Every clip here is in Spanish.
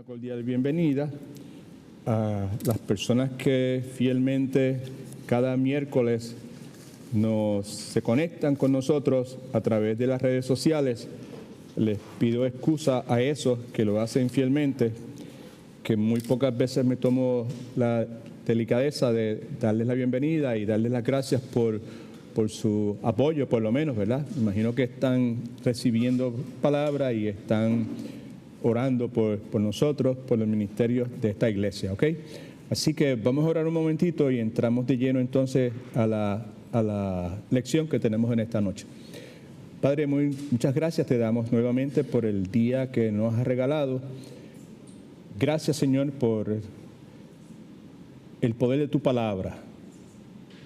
una cordial bienvenida a las personas que fielmente cada miércoles se conectan con nosotros a través de las redes sociales. Les pido excusa a esos que lo hacen fielmente, que muy pocas veces me tomo la delicadeza de darles la bienvenida y darles las gracias por su apoyo, por lo menos, ¿verdad? Me imagino que están recibiendo palabra y están orando por nosotros, por los ministerios de esta iglesia, ¿ok? Así que vamos a orar un momentito y entramos de lleno entonces a la lección que tenemos en esta noche. Padre, muchas gracias te damos nuevamente por el día que nos has regalado. Gracias, Señor, por el poder de tu palabra.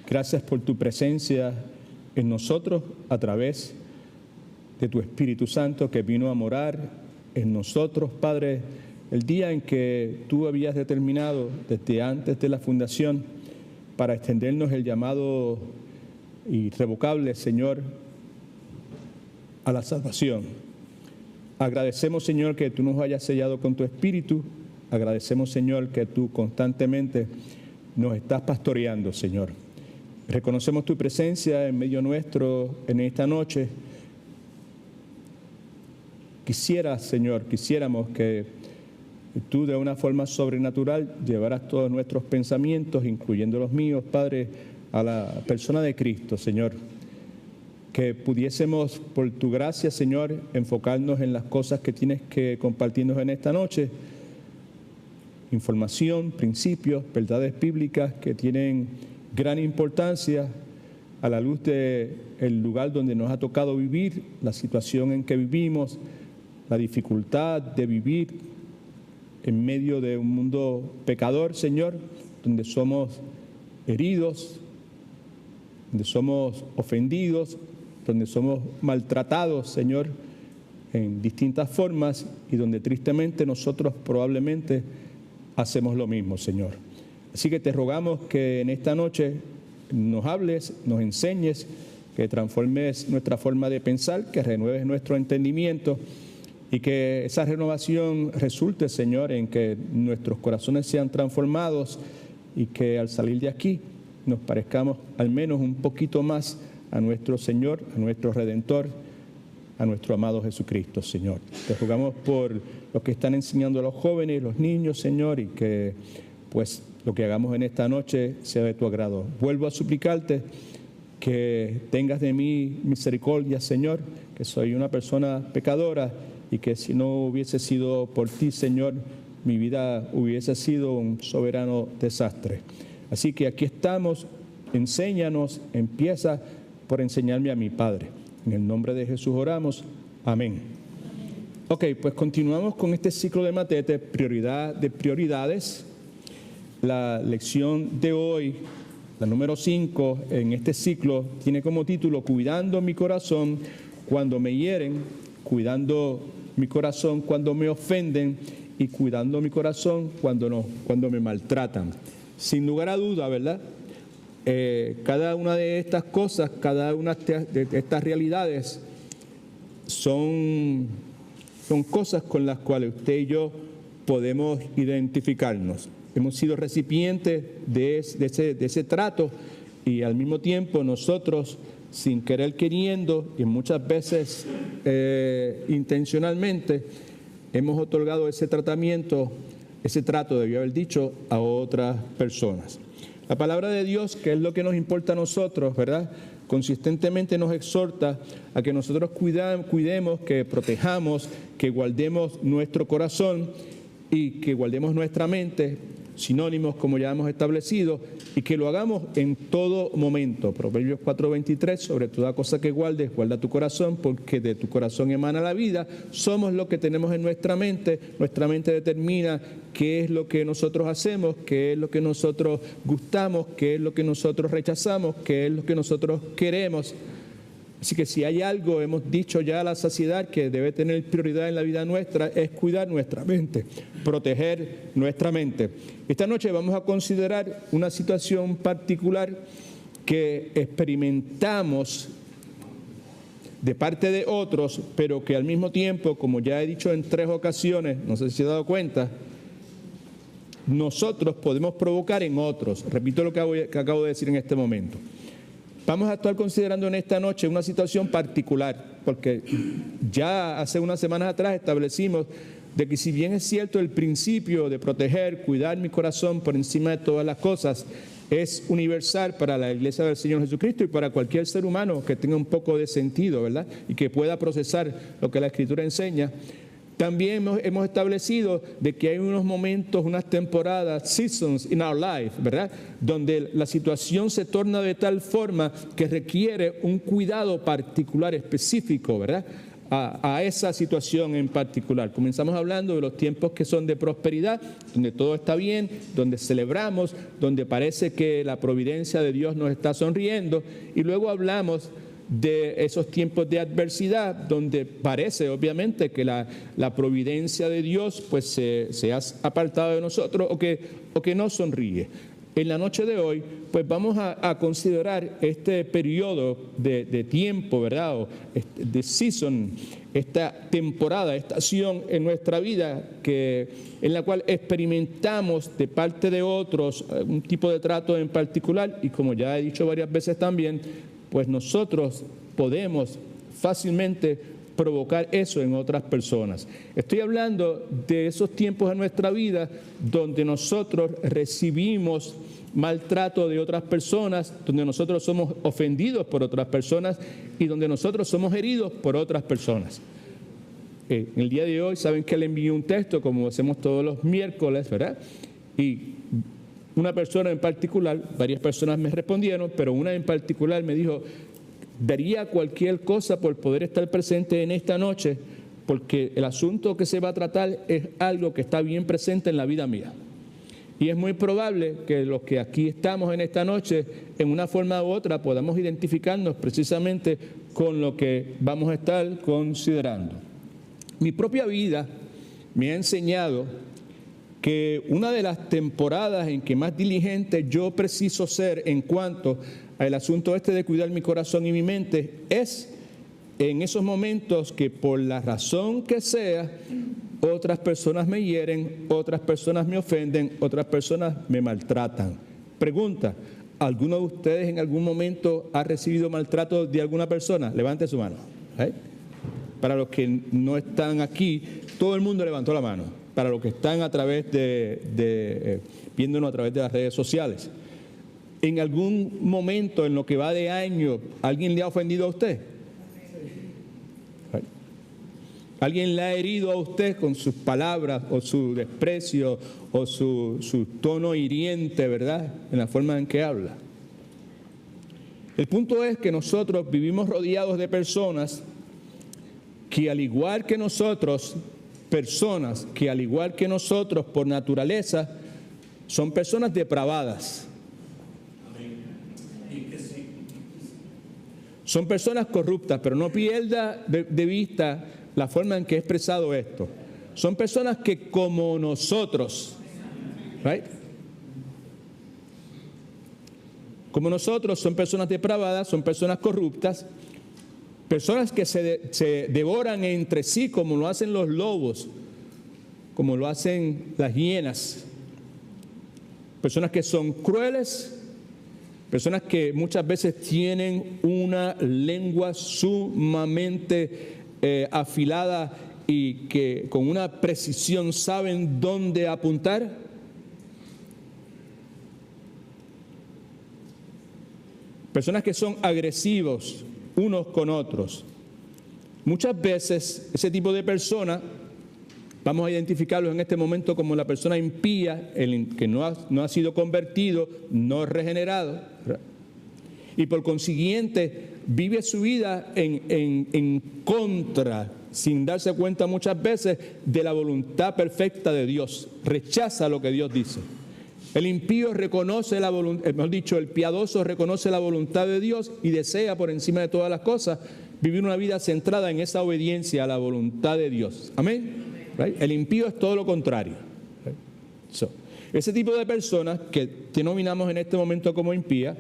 Gracias por tu presencia en nosotros a través de tu Espíritu Santo que vino a morar en nosotros, Padre, el día en que tú habías determinado desde antes de la fundación para extendernos el llamado irrevocable, Señor, a la salvación. Agradecemos, Señor, que tú nos hayas sellado con tu Espíritu. Agradecemos, Señor, que tú constantemente nos estás pastoreando, Señor. Reconocemos tu presencia en medio nuestro en esta noche. Quisiéramos que tú de una forma sobrenatural llevaras todos nuestros pensamientos, incluyendo los míos, Padre, a la persona de Cristo, Señor. Que pudiésemos, por tu gracia, Señor, enfocarnos en las cosas que tienes que compartirnos en esta noche. Información, principios, verdades bíblicas que tienen gran importancia a la luz del lugar donde nos ha tocado vivir, la situación en que vivimos, la dificultad de vivir en medio de un mundo pecador, Señor, donde somos heridos, donde somos ofendidos, donde somos maltratados, Señor, en distintas formas y donde tristemente nosotros probablemente hacemos lo mismo, Señor. Así que te rogamos que en esta noche nos hables, nos enseñes, que transformes nuestra forma de pensar, que renueves nuestro entendimiento y que esa renovación resulte, Señor, en que nuestros corazones sean transformados y que al salir de aquí nos parezcamos al menos un poquito más a nuestro Señor, a nuestro Redentor, a nuestro amado Jesucristo, Señor. Te rogamos por los que están enseñando a los jóvenes, los niños, Señor, y que pues lo que hagamos en esta noche sea de tu agrado. Vuelvo a suplicarte que tengas de mí misericordia, Señor, que soy una persona pecadora y que si no hubiese sido por ti, Señor, mi vida hubiese sido un soberano desastre. Así que aquí estamos, enséñanos, empieza por enseñarme a mi Padre. En el nombre de Jesús oramos. Amén. Ok, pues continuamos con este ciclo de Matete, prioridad de prioridades. La lección de hoy, la número 5 en este ciclo, tiene como título Cuidando mi corazón cuando me hieren, cuidando mi corazón cuando me ofenden y cuidando mi corazón cuando me maltratan. Sin lugar a duda, ¿verdad? Cada una de estas cosas, cada una de estas realidades son cosas con las cuales usted y yo podemos identificarnos. Hemos sido recipientes de ese trato y al mismo tiempo nosotros, sin querer queriendo y muchas veces intencionalmente, hemos otorgado ese tratamiento, ese trato, debía haber dicho, a otras personas. La palabra de Dios, que es lo que nos importa a nosotros, ¿verdad?, consistentemente nos exhorta a que nosotros cuidemos, que protejamos, que guardemos nuestro corazón y que guardemos nuestra mente, sinónimos como ya hemos establecido, y que lo hagamos en todo momento. Proverbios 4:23, sobre toda cosa que guardes, guarda tu corazón, porque de tu corazón emana la vida. Somos lo que tenemos en nuestra mente determina qué es lo que nosotros hacemos, qué es lo que nosotros gustamos, qué es lo que nosotros rechazamos, qué es lo que nosotros queremos. Así que si hay algo, hemos dicho ya a la saciedad, que debe tener prioridad en la vida nuestra, es cuidar nuestra mente, proteger nuestra mente. Esta noche vamos a considerar una situación particular que experimentamos de parte de otros, pero que al mismo tiempo, como ya he dicho en 3 ocasiones, no sé si se ha dado cuenta, nosotros podemos provocar en otros. Repito lo que acabo de decir en este momento. Vamos a estar considerando en esta noche una situación particular, porque ya hace unas semanas atrás establecimos de que si bien es cierto el principio de proteger, cuidar mi corazón por encima de todas las cosas, es universal para la Iglesia del Señor Jesucristo y para cualquier ser humano que tenga un poco de sentido, ¿verdad? Y que pueda procesar lo que la Escritura enseña. También hemos establecido de que hay unos momentos, unas temporadas, seasons in our life, ¿verdad? Donde la situación se torna de tal forma que requiere un cuidado particular, específico, ¿verdad? A esa situación en particular. Comenzamos hablando de los tiempos que son de prosperidad, donde todo está bien, donde celebramos, donde parece que la providencia de Dios nos está sonriendo, y luego hablamos de esos tiempos de adversidad, donde parece obviamente que la providencia de Dios pues se ha apartado de nosotros o que no sonríe. En la noche de hoy, pues vamos a considerar este periodo de tiempo, ¿verdad? O de season, esta temporada, estación en nuestra vida en la cual experimentamos de parte de otros un tipo de trato en particular, y como ya he dicho varias veces también, pues nosotros podemos fácilmente provocar eso en otras personas. Estoy hablando de esos tiempos en nuestra vida donde nosotros recibimos maltrato de otras personas, donde nosotros somos ofendidos por otras personas y donde nosotros somos heridos por otras personas. En el día de hoy, saben que le envié un texto, como hacemos todos los miércoles, ¿verdad? Y una persona en particular, varias personas me respondieron, pero una en particular me dijo: daría cualquier cosa por poder estar presente en esta noche, porque el asunto que se va a tratar es algo que está bien presente en la vida mía. Y es muy probable que los que aquí estamos en esta noche, en una forma u otra, podamos identificarnos precisamente con lo que vamos a estar considerando. Mi propia vida me ha enseñado que una de las temporadas en que más diligente yo preciso ser en cuanto al asunto de cuidar mi corazón y mi mente es en esos momentos que por la razón que sea, otras personas me hieren, otras personas me ofenden, otras personas me maltratan. Pregunta: ¿alguno de ustedes en algún momento ha recibido maltrato de alguna persona? Levante su mano. Para los que no están aquí, todo el mundo levantó la mano. Para los que están a través viéndonos a través de las redes sociales. ¿En algún momento en lo que va de año alguien le ha ofendido a usted? ¿Alguien le ha herido a usted con sus palabras o su desprecio o su tono hiriente, ¿verdad? En la forma en que habla. El punto es que nosotros vivimos rodeados de personas que al igual que nosotros, por naturaleza, son personas depravadas. Son personas corruptas, pero no pierda de vista la forma en que he expresado esto. Son personas que como nosotros, right? Como nosotros, son personas depravadas, son personas corruptas, personas que se devoran entre sí como lo hacen los lobos, como lo hacen las hienas. Personas que son crueles, personas que muchas veces tienen una lengua sumamente afilada y que con una precisión saben dónde apuntar. Personas que son agresivos unos con otros. Muchas veces ese tipo de persona, vamos a identificarlos en este momento como la persona impía, el que no ha sido convertido, no regenerado, ¿verdad? Y por consiguiente vive su vida en contra, sin darse cuenta muchas veces de la voluntad perfecta de Dios. Rechaza lo que Dios dice. El impío reconoce la voluntad, mejor dicho, el piadoso reconoce la voluntad de Dios y desea por encima de todas las cosas vivir una vida centrada en esa obediencia a la voluntad de Dios. Amén. Right? El impío es todo lo contrario. Right? Ese tipo de personas que denominamos en este momento como impía,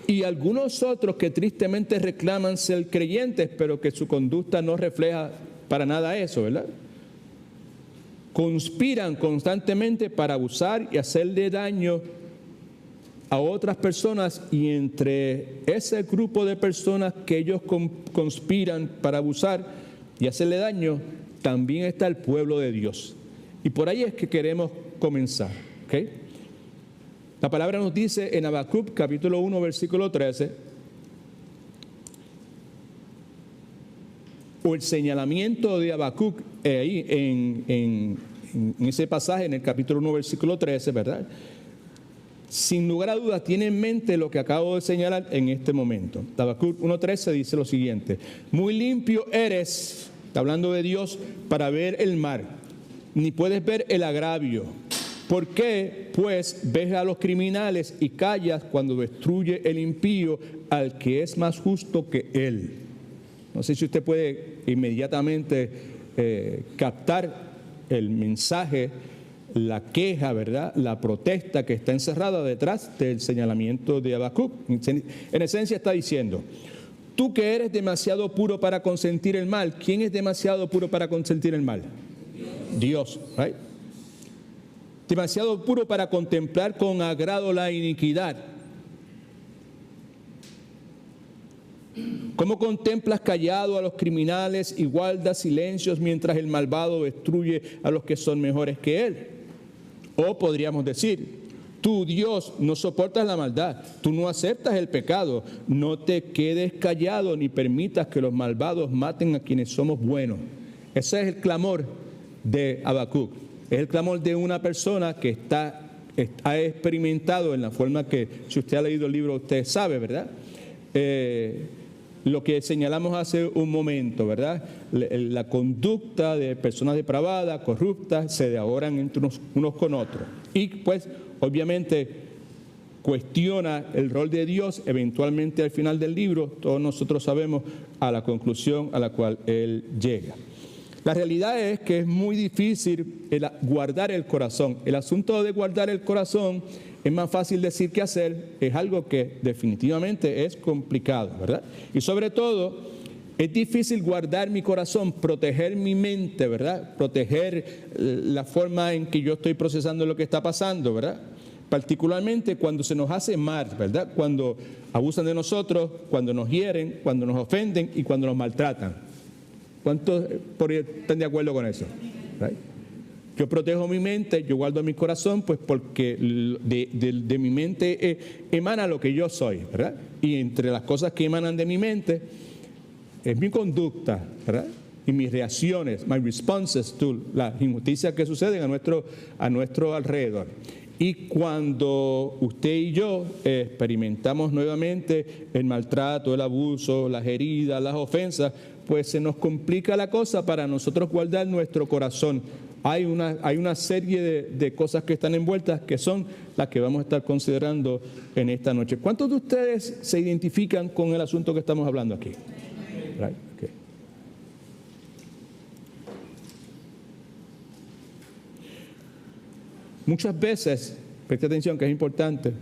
y algunos otros que tristemente reclaman ser creyentes, pero que su conducta no refleja para nada eso, ¿verdad? conspiran constantemente para abusar y hacerle daño a otras personas, y entre ese grupo de personas que ellos conspiran para abusar y hacerle daño, también está el pueblo de Dios. Y por ahí es que queremos comenzar, ¿ok? La palabra nos dice en Habacuc, capítulo 1, versículo 13, o el señalamiento de Habacuc ahí en ese pasaje, en el capítulo 1, versículo 13, ¿verdad? Sin lugar a dudas, tiene en mente lo que acabo de señalar en este momento. Habacuc 1:13 dice lo siguiente: muy limpio eres, está hablando de Dios, para ver el mal, ni puedes ver el agravio. ¿Por qué, pues, ves a los criminales y callas cuando destruye el impío al que es más justo que él? No sé si usted puede inmediatamente captar el mensaje, la queja, ¿verdad? La protesta que está encerrada detrás del señalamiento de Habacuc. En esencia está diciendo: tú que eres demasiado puro para consentir el mal. ¿Quién es demasiado puro para consentir el mal? Dios, right? Demasiado puro para contemplar con agrado la iniquidad. ¿Cómo contemplas callado a los criminales y guardas silencios mientras el malvado destruye a los que son mejores que él? O podríamos decir: tú, Dios, no soportas la maldad, tú no aceptas el pecado, no te quedes callado ni permitas que los malvados maten a quienes somos buenos. Ese es el clamor de Habacuc. Es el clamor de una persona que ha experimentado en la forma que, si usted ha leído el libro, usted sabe, ¿verdad? Lo que señalamos hace un momento, ¿verdad? La conducta de personas depravadas, corruptas, se devoran entre unos con otros. Y pues, obviamente, cuestiona el rol de Dios. Eventualmente, al final del libro, todos nosotros sabemos a la conclusión a la cual él llega. La realidad es que es muy difícil guardar el corazón. El asunto de guardar el corazón es más fácil decir que hacer. Es algo que definitivamente es complicado, ¿verdad? Y sobre todo, es difícil guardar mi corazón, proteger mi mente, ¿verdad? Proteger la forma en que yo estoy procesando lo que está pasando, ¿verdad? Particularmente cuando se nos hace mal, ¿verdad? Cuando abusan de nosotros, cuando nos hieren, cuando nos ofenden y cuando nos maltratan. ¿Cuántos están de acuerdo con eso? ¿Right? Yo protejo mi mente, yo guardo mi corazón, pues porque de mi mente emana lo que yo soy, ¿verdad? Y entre las cosas que emanan de mi mente es mi conducta, ¿verdad? Y mis reacciones, my responses to las injusticias que suceden a nuestro alrededor. Y cuando usted y yo experimentamos nuevamente el maltrato, el abuso, las heridas, las ofensas, pues se nos complica la cosa para nosotros guardar nuestro corazón. Hay una serie de cosas que están envueltas, que son las que vamos a estar considerando en esta noche. ¿Cuántos de ustedes se identifican con el asunto que estamos hablando aquí? Right? Okay. Muchas veces, preste atención que es importante,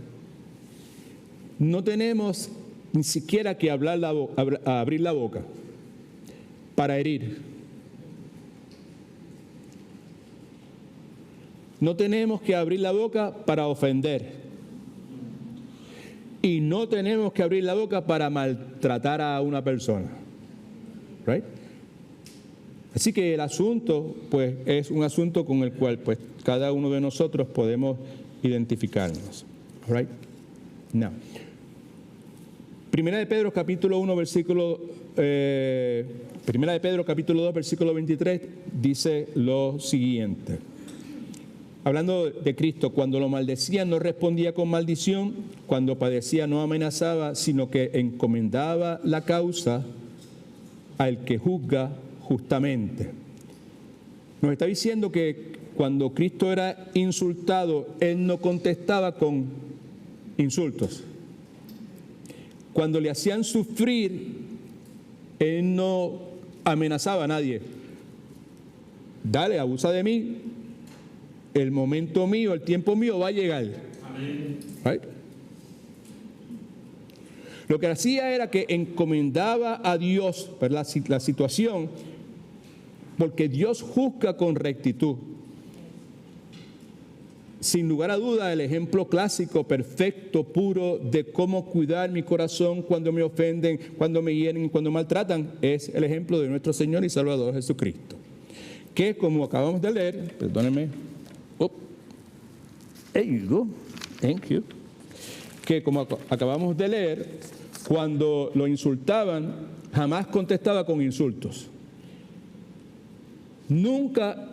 no tenemos ni siquiera que abrir la boca para herir. No tenemos que abrir la boca para ofender. Y no tenemos que abrir la boca para maltratar a una persona. Right? Así que el asunto, pues, es un asunto con el cual, pues, cada uno de nosotros podemos identificarnos. Right? Now, Primera de Pedro, capítulo 1, versículo... Primera de Pedro, capítulo 2, versículo 23, dice lo siguiente. Hablando de Cristo: cuando lo maldecían no respondía con maldición, cuando padecía no amenazaba, sino que encomendaba la causa al que juzga justamente. Nos está diciendo que cuando Cristo era insultado, Él no contestaba con insultos. Cuando le hacían sufrir, Él no amenazaba a nadie. Dale, abusa de mí. El momento mío, el tiempo mío va a llegar. Amén. Right? Lo que hacía era que encomendaba a Dios, ¿verdad?, la situación, porque Dios juzga con rectitud. sin lugar a duda, el ejemplo clásico, perfecto, puro, de cómo cuidar mi corazón cuando me ofenden, cuando me hieren, cuando maltratan, es el ejemplo de nuestro Señor y Salvador Jesucristo. Que, como acabamos de leer, perdónenme, there you go, thank you. Que, como acabamos de leer, cuando lo insultaban, jamás contestaba con insultos. Nunca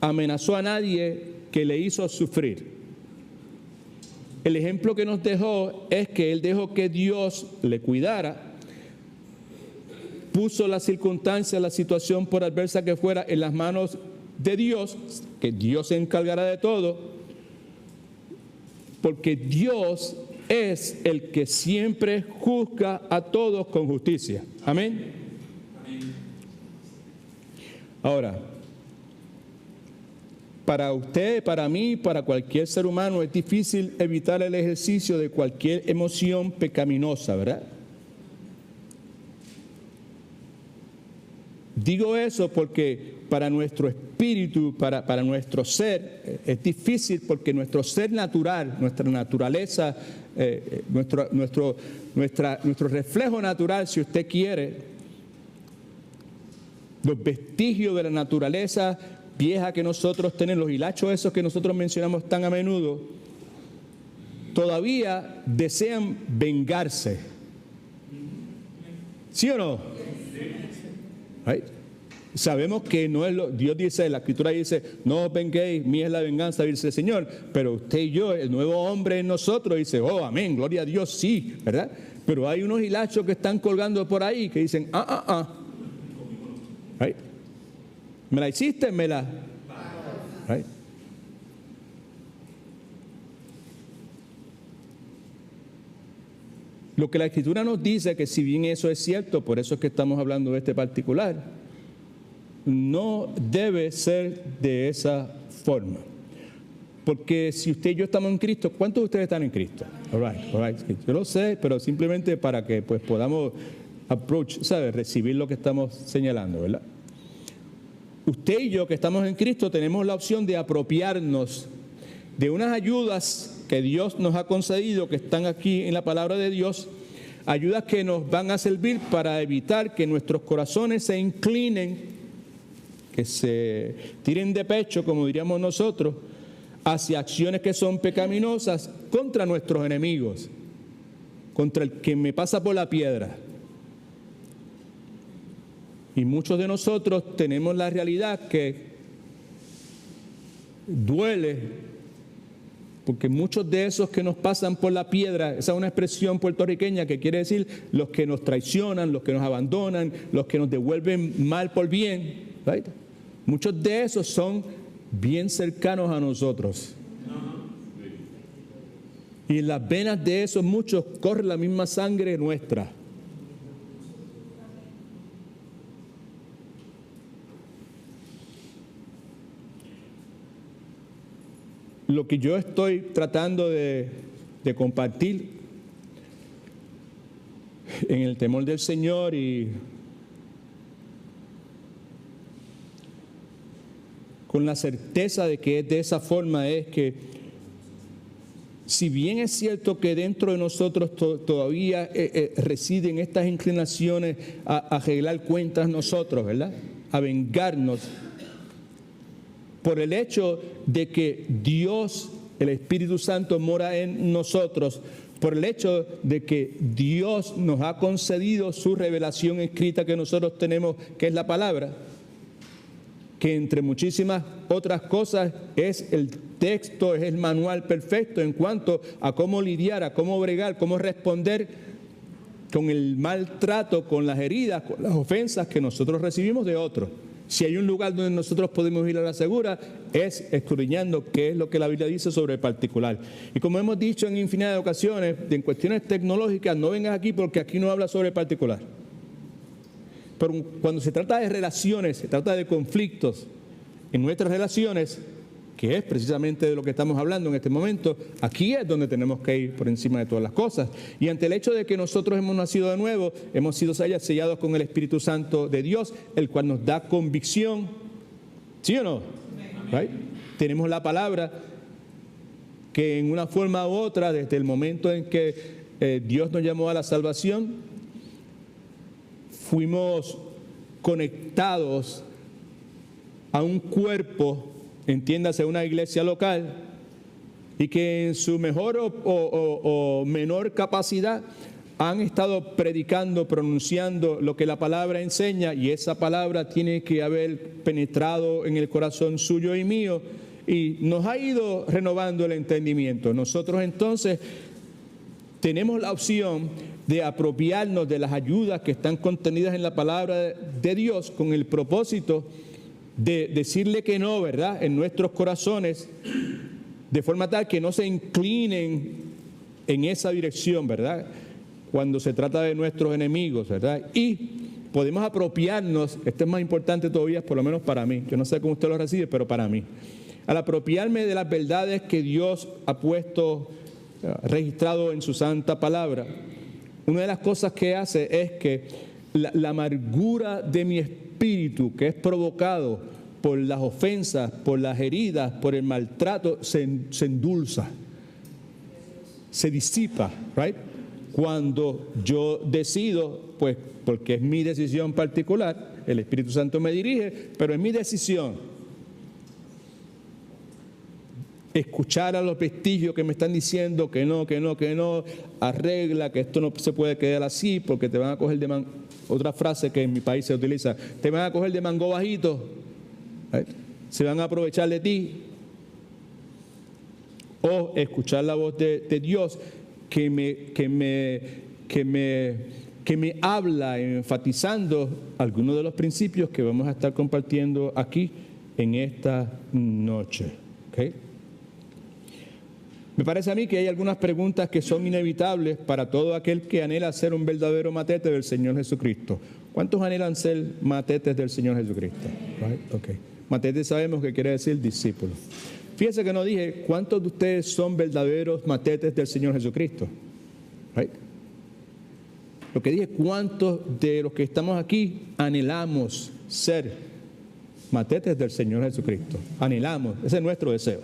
amenazó a nadie que le hizo sufrir. El ejemplo que nos dejó es que él dejó que Dios le cuidara, puso la circunstancia, la situación, por adversa que fuera, en las manos de Dios, que Dios se encargará de todo, porque Dios es el que siempre juzga a todos con justicia. Amén. Ahora, para usted, para mí, para cualquier ser humano, es difícil evitar el ejercicio de cualquier emoción pecaminosa, ¿verdad? Digo eso porque para nuestro espíritu, para nuestro ser, es difícil porque nuestro ser natural, nuestra naturaleza, nuestro reflejo natural, si usted quiere, los vestigios de la naturaleza vieja que nosotros tenemos, los hilachos esos que nosotros mencionamos tan a menudo, todavía desean vengarse. ¿Sí o no? Right? Sabemos que no es lo, Dios dice, la Escritura dice, no os venguéis, mía es la venganza, dice el Señor, pero usted y yo, el nuevo hombre en nosotros, dice, oh, amén, gloria a Dios, sí, ¿verdad? Pero hay unos hilachos que están colgando por ahí que dicen, right? ¿Me la hiciste? Me la. Right? Lo que la Escritura nos dice, que si bien eso es cierto, por eso es que estamos hablando de este particular, no debe ser de esa forma. Porque si usted y yo estamos en Cristo, ¿cuántos de ustedes están en Cristo? All right. Yo lo sé, pero simplemente para que pues podamos recibir lo que estamos señalando, ¿verdad? Usted y yo que estamos en Cristo tenemos la opción de apropiarnos de unas ayudas que Dios nos ha concedido, que están aquí en la palabra de Dios, ayudas que nos van a servir para evitar que nuestros corazones se inclinen, que se tiren de pecho, como diríamos nosotros, hacia acciones que son pecaminosas contra nuestros enemigos, contra el que me pasa por la piedra. Y muchos de nosotros tenemos la realidad que duele, porque muchos de esos que nos pasan por la piedra, esa es una expresión puertorriqueña que quiere decir los que nos traicionan, los que nos abandonan, los que nos devuelven mal por bien, right? Muchos de esos son bien cercanos a nosotros. Y en las venas de esos muchos corre la misma sangre nuestra. Lo que yo estoy tratando de compartir en el temor del Señor y con la certeza de que es de esa forma es que si bien es cierto que dentro de nosotros todavía residen estas inclinaciones a arreglar cuentas nosotros, ¿verdad? A vengarnos, por el hecho de que Dios, el Espíritu Santo, mora en nosotros, por el hecho de que Dios nos ha concedido su revelación escrita que nosotros tenemos, que es la palabra, que entre muchísimas otras cosas es el texto, es el manual perfecto en cuanto a cómo lidiar, a cómo bregar, cómo responder con el maltrato, con las heridas, con las ofensas que nosotros recibimos de otros. Si hay un lugar donde nosotros podemos ir a la segura, es escudriñando qué es lo que la Biblia dice sobre el particular. Y como hemos dicho en infinidad de ocasiones, en cuestiones tecnológicas, no vengas aquí porque aquí no habla sobre el particular. Pero cuando se trata de relaciones, se trata de conflictos en nuestras relaciones, que es precisamente de lo que estamos hablando en este momento, aquí es donde tenemos que ir por encima de todas las cosas. Y ante el hecho de que nosotros hemos nacido de nuevo, hemos sido sellados con el Espíritu Santo de Dios, el cual nos da convicción, ¿sí o no? Right? Tenemos la palabra que en una forma u otra, desde el momento en que Dios nos llamó a la salvación, fuimos conectados a un cuerpo, entiéndase, una iglesia local, y que en su mejor o menor capacidad han estado predicando, pronunciando lo que la palabra enseña, y esa palabra tiene que haber penetrado en el corazón suyo y mío, y nos ha ido renovando el entendimiento. Nosotros entonces tenemos la opción de apropiarnos de las ayudas que están contenidas en la palabra de Dios con el propósito de decirle que no, ¿verdad?, en nuestros corazones, de forma tal que no se inclinen en esa dirección, ¿verdad?, cuando se trata de nuestros enemigos, ¿verdad? Y podemos apropiarnos, esto es más importante todavía, por lo menos para mí, yo no sé cómo usted lo recibe, pero para mí, al apropiarme de las verdades que Dios ha puesto, registrado en su santa palabra, una de las cosas que hace es que la amargura de mi espíritu, que es provocado por las ofensas, por las heridas, por el maltrato, se endulza, se disipa, ¿right? Cuando yo decido, pues porque es mi decisión particular, el Espíritu Santo me dirige, pero es mi decisión escuchar a los vestigios que me están diciendo que no, arregla, que esto no se puede quedar así porque te van a coger de mango. Otra frase que en mi país se utiliza, te van a coger de mango bajito, ¿right? Se van a aprovechar de ti. O escuchar la voz de Dios que me habla enfatizando algunos de los principios que vamos a estar compartiendo aquí en esta noche. ¿Okay? Me parece a mí que hay algunas preguntas que son inevitables para todo aquel que anhela ser un verdadero matete del Señor Jesucristo. ¿Cuántos anhelan ser matetes del Señor Jesucristo? Right? Okay. Matete sabemos que quiere decir discípulo. Fíjese que no dije cuántos de ustedes son verdaderos matetes del Señor Jesucristo. Right? Lo que dije, cuántos de los que estamos aquí anhelamos ser matetes del Señor Jesucristo. Anhelamos, ese es nuestro deseo.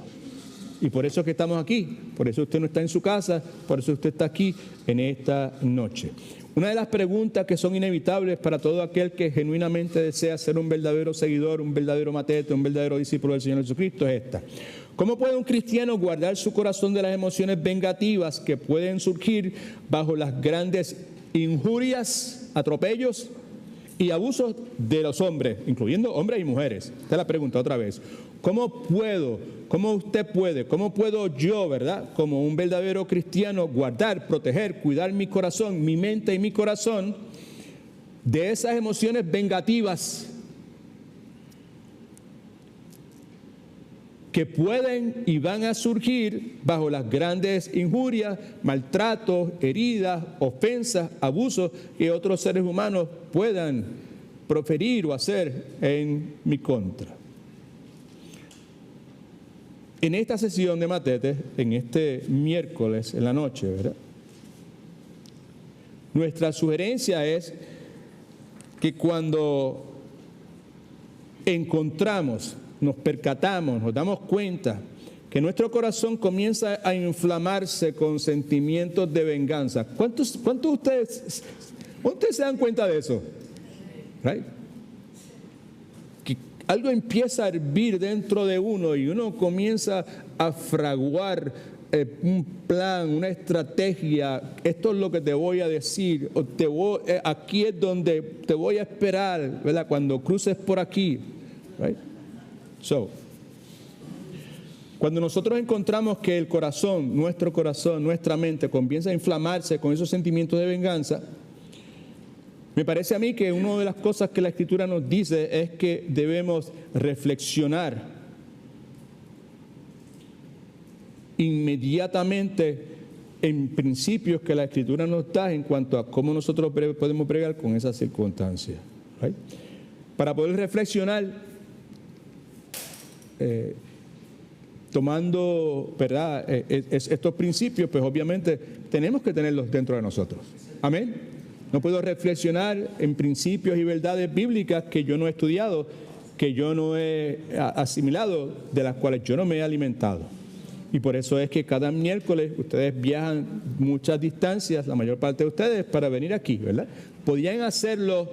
Y por eso es que estamos aquí, por eso usted no está en su casa, por eso usted está aquí en esta noche. Una de las preguntas que son inevitables para todo aquel que genuinamente desea ser un verdadero seguidor, un verdadero matete, un verdadero discípulo del Señor Jesucristo es esta. ¿Cómo puede un cristiano guardar su corazón de las emociones vengativas que pueden surgir bajo las grandes injurias, atropellos y abusos de los hombres, incluyendo hombres y mujeres? Esta es la pregunta otra vez. ¿Cómo puedo yo, verdad, como un verdadero cristiano, guardar, proteger, cuidar mi corazón, mi mente y mi corazón de esas emociones vengativas que pueden y van a surgir bajo las grandes injurias, maltratos, heridas, ofensas, abusos que otros seres humanos puedan proferir o hacer en mi contra? En esta sesión de matetes, en este miércoles en la noche, ¿verdad?, nuestra sugerencia es que cuando encontramos, nos percatamos, nos damos cuenta que nuestro corazón comienza a inflamarse con sentimientos de venganza. ¿Cuántos de ustedes se dan cuenta de eso? Right? Que algo empieza a hervir dentro de uno y uno comienza a fraguar un plan, una estrategia. Esto es lo que te voy a decir, o aquí es donde te voy a esperar, ¿verdad?, cuando cruces por aquí. Right? Cuando nosotros encontramos que el corazón, nuestra mente comienza a inflamarse con esos sentimientos de venganza, me parece a mí que una de las cosas que la Escritura nos dice es que debemos reflexionar inmediatamente en principios que la Escritura nos da en cuanto a cómo nosotros podemos bregar con esas circunstancias. ¿Right? Para poder reflexionar, tomando, ¿verdad?, estos principios, pues obviamente tenemos que tenerlos dentro de nosotros. Amén. No puedo reflexionar en principios y verdades bíblicas que yo no he estudiado, que yo no he asimilado, de las cuales yo no me he alimentado. Y por eso es que cada miércoles ustedes viajan muchas distancias, la mayor parte de ustedes, para venir aquí, ¿verdad? Podían hacerlo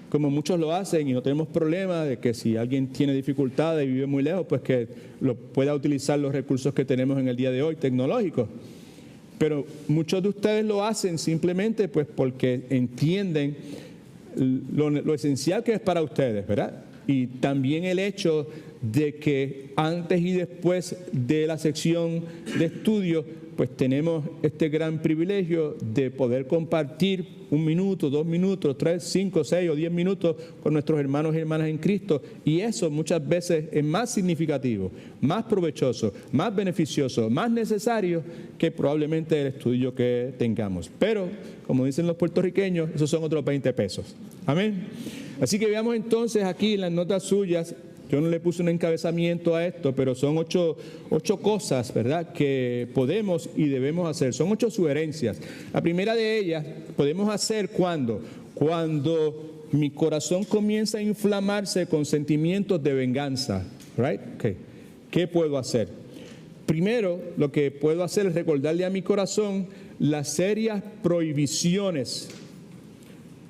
como muchos lo hacen y no tenemos problema de que si alguien tiene dificultades y vive muy lejos, pues que lo pueda utilizar los recursos que tenemos en el día de hoy, tecnológicos. Pero muchos de ustedes lo hacen simplemente pues porque entienden lo esencial que es para ustedes, ¿verdad? Y también el hecho de que antes y después de la sección de estudio, pues tenemos este gran privilegio de poder compartir 1 minuto, 2 minutos, 3, 5, 6 o 10 minutos con nuestros hermanos y hermanas en Cristo. Y eso muchas veces es más significativo, más provechoso, más beneficioso, más necesario que probablemente el estudio que tengamos. Pero, como dicen los puertorriqueños, esos son otros 20 pesos. Amén. Así que veamos entonces aquí en las notas suyas. Yo no le puse un encabezamiento a esto, pero son ocho cosas, ¿verdad?, que podemos y debemos hacer. Son 8 sugerencias. La primera de ellas podemos hacer cuando mi corazón comienza a inflamarse con sentimientos de venganza. Right? Okay. ¿Qué puedo hacer? Primero, lo que puedo hacer es recordarle a mi corazón las serias prohibiciones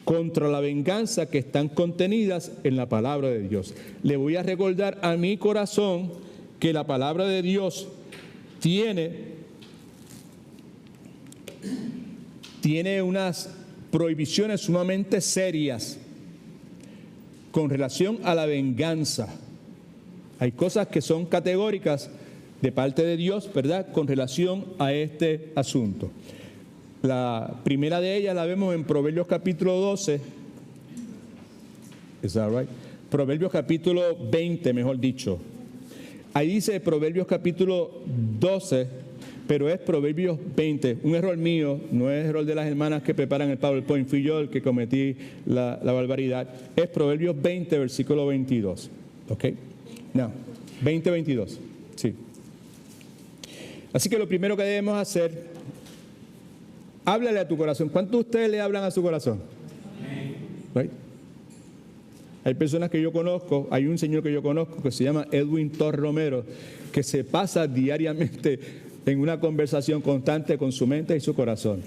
contra la venganza que están contenidas en la palabra de Dios. Le voy a recordar a mi corazón que la palabra de Dios tiene unas prohibiciones sumamente serias con relación a la venganza. Hay cosas que son categóricas de parte de Dios, ¿verdad?, con relación a este asunto. La primera de ellas la vemos en Proverbios capítulo 12. ¿Is that right? Proverbios capítulo 20, mejor dicho. Ahí dice Proverbios capítulo 12, pero es Proverbios 20. Un error mío, no es error de las hermanas que preparan el PowerPoint. Fui yo el que cometí la barbaridad. Es Proverbios 20, versículo 22. ¿Ok? No, 20, 22. Sí. Así que lo primero que debemos hacer, háblale a tu corazón. ¿Cuántos de ustedes le hablan a su corazón? Right? Hay personas que yo conozco, hay un señor que yo conozco que se llama Edwin Torres Romero, que se pasa diariamente en una conversación constante con su mente y su corazón.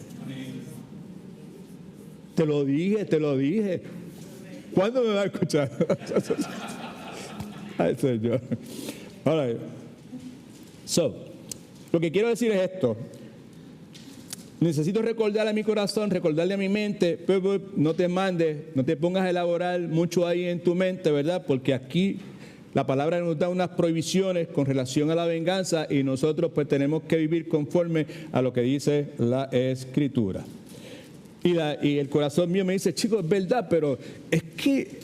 Te lo dije. ¿Cuándo me va a escuchar? Ay, Señor. All right. So, lo que quiero decir es esto. Necesito recordarle a mi corazón, recordarle a mi mente, pero no te pongas a elaborar mucho ahí en tu mente, ¿verdad? Porque aquí la palabra nos da unas prohibiciones con relación a la venganza y nosotros pues tenemos que vivir conforme a lo que dice la Escritura. Y el corazón mío me dice, chico, es verdad, pero es que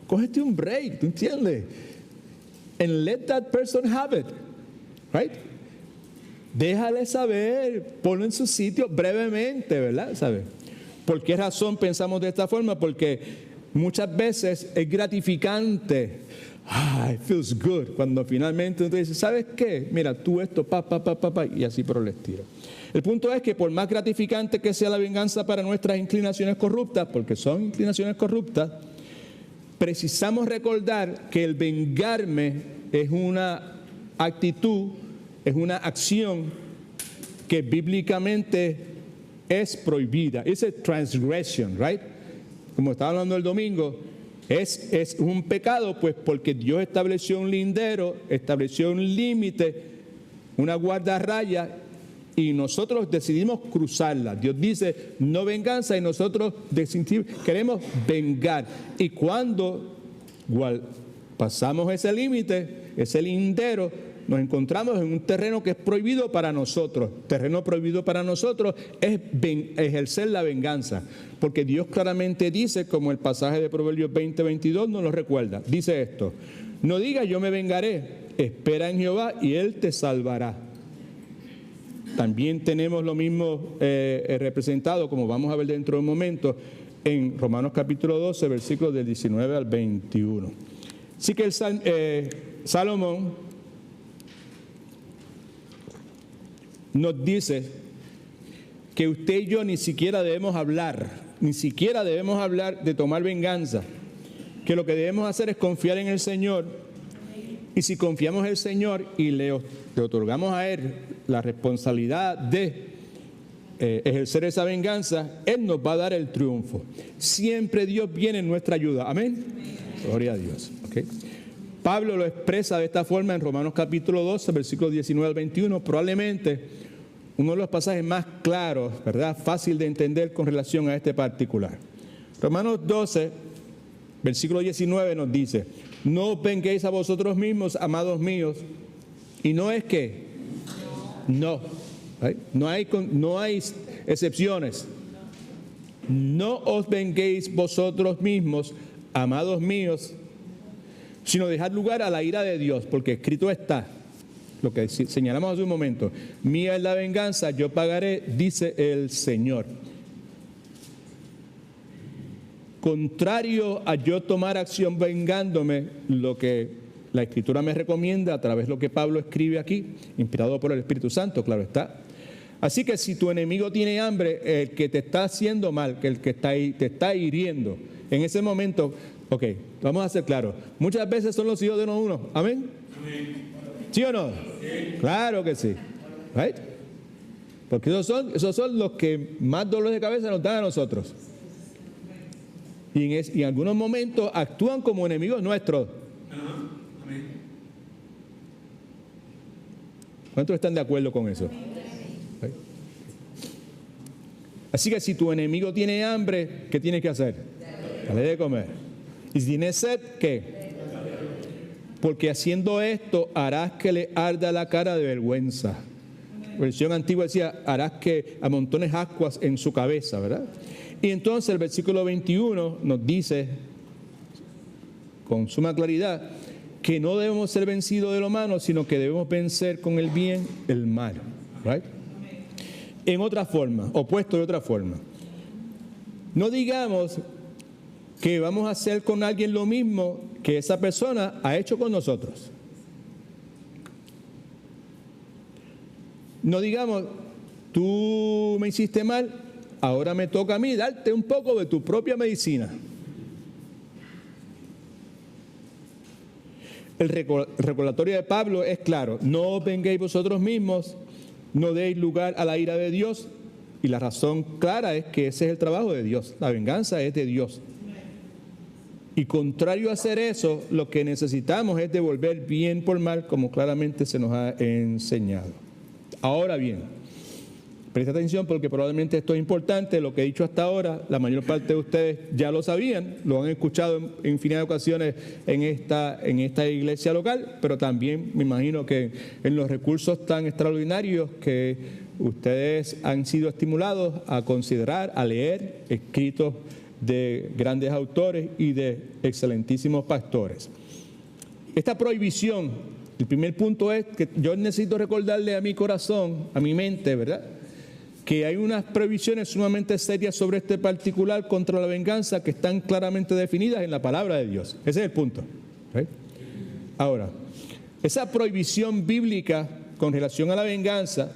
cógete un break, ¿tú entiendes? And let that person have it, right? Déjale saber, ponlo en su sitio brevemente, ¿verdad? ¿Sabe? ¿Por qué razón pensamos de esta forma? Porque muchas veces es gratificante. It feels good. Cuando finalmente uno dice, ¿sabes qué? Mira, tú esto, y así por el estilo. El punto es que por más gratificante que sea la venganza para nuestras inclinaciones corruptas, porque son inclinaciones corruptas, precisamos recordar que el vengarme es una actitud, es una acción que bíblicamente es prohibida. Es a transgression, right? Como estaba hablando el domingo, es un pecado, pues porque Dios estableció un lindero, estableció un límite, una guardarraya, y nosotros decidimos cruzarla. Dios dice, no venganza, y nosotros queremos vengar. Y cuando pasamos ese límite, ese lindero, nos encontramos en un terreno que es prohibido para nosotros. Terreno prohibido para nosotros es ejercer la venganza. Porque Dios claramente dice, como el pasaje de Proverbios 20, 22 nos lo recuerda. Dice esto, no digas yo me vengaré, espera en Jehová y Él te salvará. También tenemos lo mismo representado, como vamos a ver dentro de un momento, en Romanos capítulo 12, versículos del 19 al 21. Así que Salomón nos dice que usted y yo ni siquiera debemos hablar de tomar venganza, que lo que debemos hacer es confiar en el Señor Y si confiamos en el Señor y le otorgamos a Él la responsabilidad de ejercer esa venganza, Él nos va a dar el triunfo. Siempre Dios viene en nuestra ayuda. Amén. Gloria a Dios. ¿Okay? Pablo lo expresa de esta forma en Romanos capítulo 12, versículos 19 al 21, probablemente uno de los pasajes más claros, ¿verdad? Fácil de entender con relación a este particular. Romanos 12, versículo 19 nos dice: no os venguéis a vosotros mismos, amados míos, y no es que, no, ¿right? No hay excepciones. No os venguéis vosotros mismos, amados míos, sino dejad lugar a la ira de Dios, porque escrito está, lo que señalamos hace un momento: mía es la venganza, yo pagaré, dice el Señor. Contrario a yo tomar acción vengándome, lo que la Escritura me recomienda a través de lo que Pablo escribe aquí, inspirado por el Espíritu Santo, claro está. Así que si tu enemigo tiene hambre, el que te está haciendo mal, que el que te está hiriendo, en ese momento, ok, vamos a ser claros, muchas veces son los hijos de uno. ¿Amén? Amén. ¿Sí o no? Sí. Claro que sí. Right? Porque esos son los que más dolores de cabeza nos dan a nosotros. Y en algunos momentos actúan como enemigos nuestros. Amén. ¿Cuántos están de acuerdo con eso? Right? Así que si tu enemigo tiene hambre, ¿qué tienes que hacer? Dale de comer. Y si tiene sed, ¿qué? Porque haciendo esto harás que le arda la cara de vergüenza. Versión antigua decía: harás que amontones ascuas en su cabeza, ¿verdad? Y entonces el versículo 21 nos dice con suma claridad que no debemos ser vencidos de lo malo, sino que debemos vencer con el bien el mal. ¿Right? En otra forma, opuesto de otra forma. No digamos que vamos a hacer con alguien lo mismo que esa persona ha hecho con nosotros. No digamos: tú me hiciste mal, ahora me toca a mí darte un poco de tu propia medicina. El recordatorio de Pablo es claro: no os venguéis vosotros mismos, no deis lugar a la ira de Dios. Y la razón clara es que ese es el trabajo de Dios. La venganza es de Dios. Y contrario a hacer eso, lo que necesitamos es devolver bien por mal, como claramente se nos ha enseñado. Ahora bien, presta atención porque probablemente esto es importante. Lo que he dicho hasta ahora, la mayor parte de ustedes ya lo sabían, lo han escuchado en infinidad de ocasiones en esta iglesia local, pero también me imagino que en los recursos tan extraordinarios que ustedes han sido estimulados a considerar, a leer escritos de grandes autores y de excelentísimos pastores. Esta prohibición, el primer punto es que yo necesito recordarle a mi corazón, a mi mente, ¿verdad?, que hay unas prohibiciones sumamente serias sobre este particular contra la venganza que están claramente definidas en la palabra de Dios. Ese es el punto. ¿Okay? Ahora, esa prohibición bíblica con relación a la venganza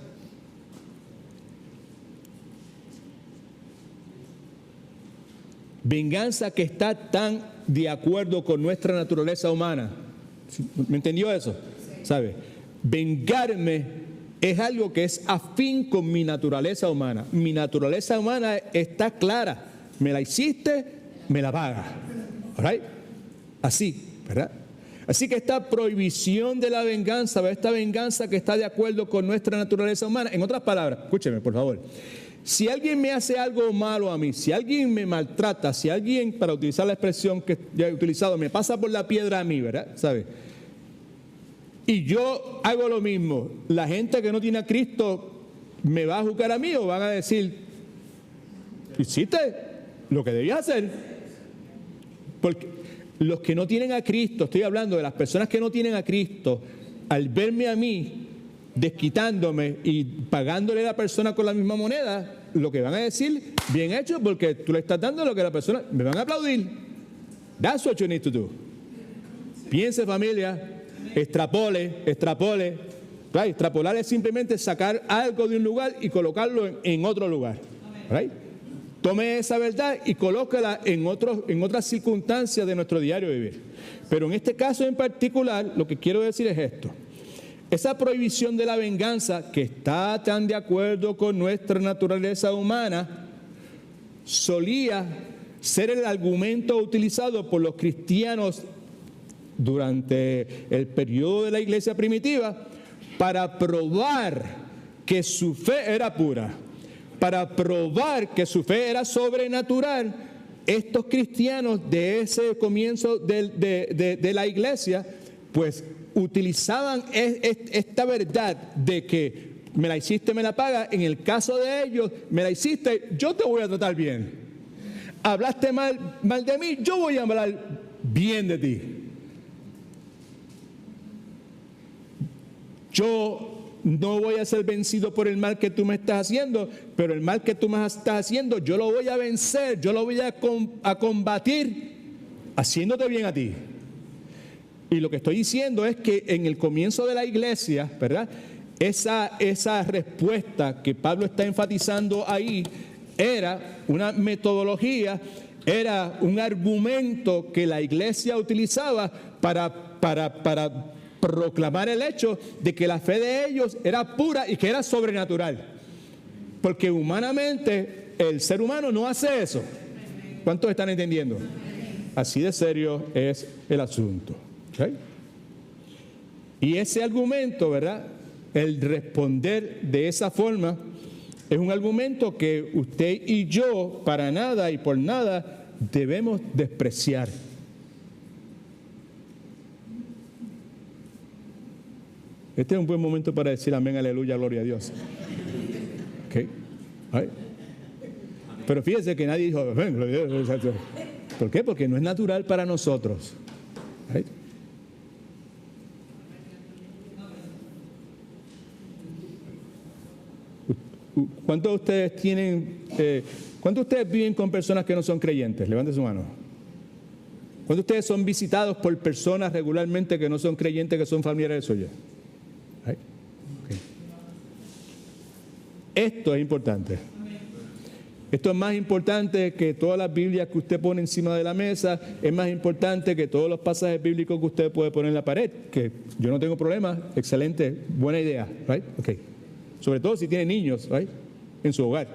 que está tan de acuerdo con nuestra naturaleza humana. ¿Me entendió eso? ¿Sabe? Vengarme es algo que es afín con mi naturaleza humana. Mi naturaleza humana está clara. Me la hiciste, me la pagas. ¿Right? Así, ¿verdad? Así que esta prohibición de la venganza, esta venganza que está de acuerdo con nuestra naturaleza humana, en otras palabras, escúcheme por favor, si alguien me hace algo malo a mí, si alguien me maltrata, si alguien, para utilizar la expresión que ya he utilizado, me pasa por la piedra a mí, ¿verdad? ¿Sabe? Y yo hago lo mismo, la gente que no tiene a Cristo me va a juzgar a mí o van a decir: hiciste lo que debías hacer. Porque los que no tienen a Cristo, estoy hablando de las personas que no tienen a Cristo, al verme a mí desquitándome y pagándole a la persona con la misma moneda, lo que van a decir: bien hecho, porque tú le estás dando lo que la persona, me van a aplaudir. That's what you need to do. Piense, familia, extrapole. Right? Extrapolar es simplemente sacar algo de un lugar y colocarlo en otro lugar. Right? tome esa verdad y colócala en otras circunstancias de nuestro diario vivir. Pero en este caso en particular, lo que quiero decir es esto. Esa prohibición de la venganza, que está tan de acuerdo con nuestra naturaleza humana, solía ser el argumento utilizado por los cristianos durante el periodo de la iglesia primitiva para probar que su fe era pura, para probar que su fe era sobrenatural. Estos cristianos de ese comienzo de la iglesia, pues utilizaban esta verdad de que me la hiciste, me la paga. En el caso de ellos, me la hiciste, yo te voy a tratar bien. Hablaste mal de mí, yo voy a hablar bien de ti. Yo no voy a ser vencido por el mal que tú me estás haciendo, pero el mal que tú me estás haciendo, yo lo voy a vencer, yo lo voy a combatir haciéndote bien a ti. Y lo que estoy diciendo es que en el comienzo de la iglesia, ¿verdad?, esa respuesta que Pablo está enfatizando ahí era una metodología, era un argumento que la iglesia utilizaba para proclamar el hecho de que la fe de ellos era pura y que era sobrenatural. Porque humanamente el ser humano no hace eso. ¿Cuántos están entendiendo? Así de serio es el asunto. ¿Okay? Y ese argumento, ¿verdad?, el responder de esa forma, es un argumento que usted y yo para nada y por nada debemos despreciar. Este es un buen momento para decir amén, aleluya, gloria a Dios. ¿Okay? Pero fíjese que nadie dijo amén, gloria a Dios. ¿Por qué? Porque no es natural para nosotros. ¿Okay? ¿Cuántos de ustedes cuántos de ustedes viven con personas que no son creyentes? Levante su mano. ¿Cuántos de ustedes son visitados por personas regularmente que no son creyentes, que son familiares suyos? Okay. Esto es importante. Esto es más importante que todas las Biblias que usted pone encima de la mesa, es más importante que todos los pasajes bíblicos que usted puede poner en la pared, que yo no tengo problema, excelente, buena idea, right? Okay. Sobre todo si tiene niños, right, en su hogar.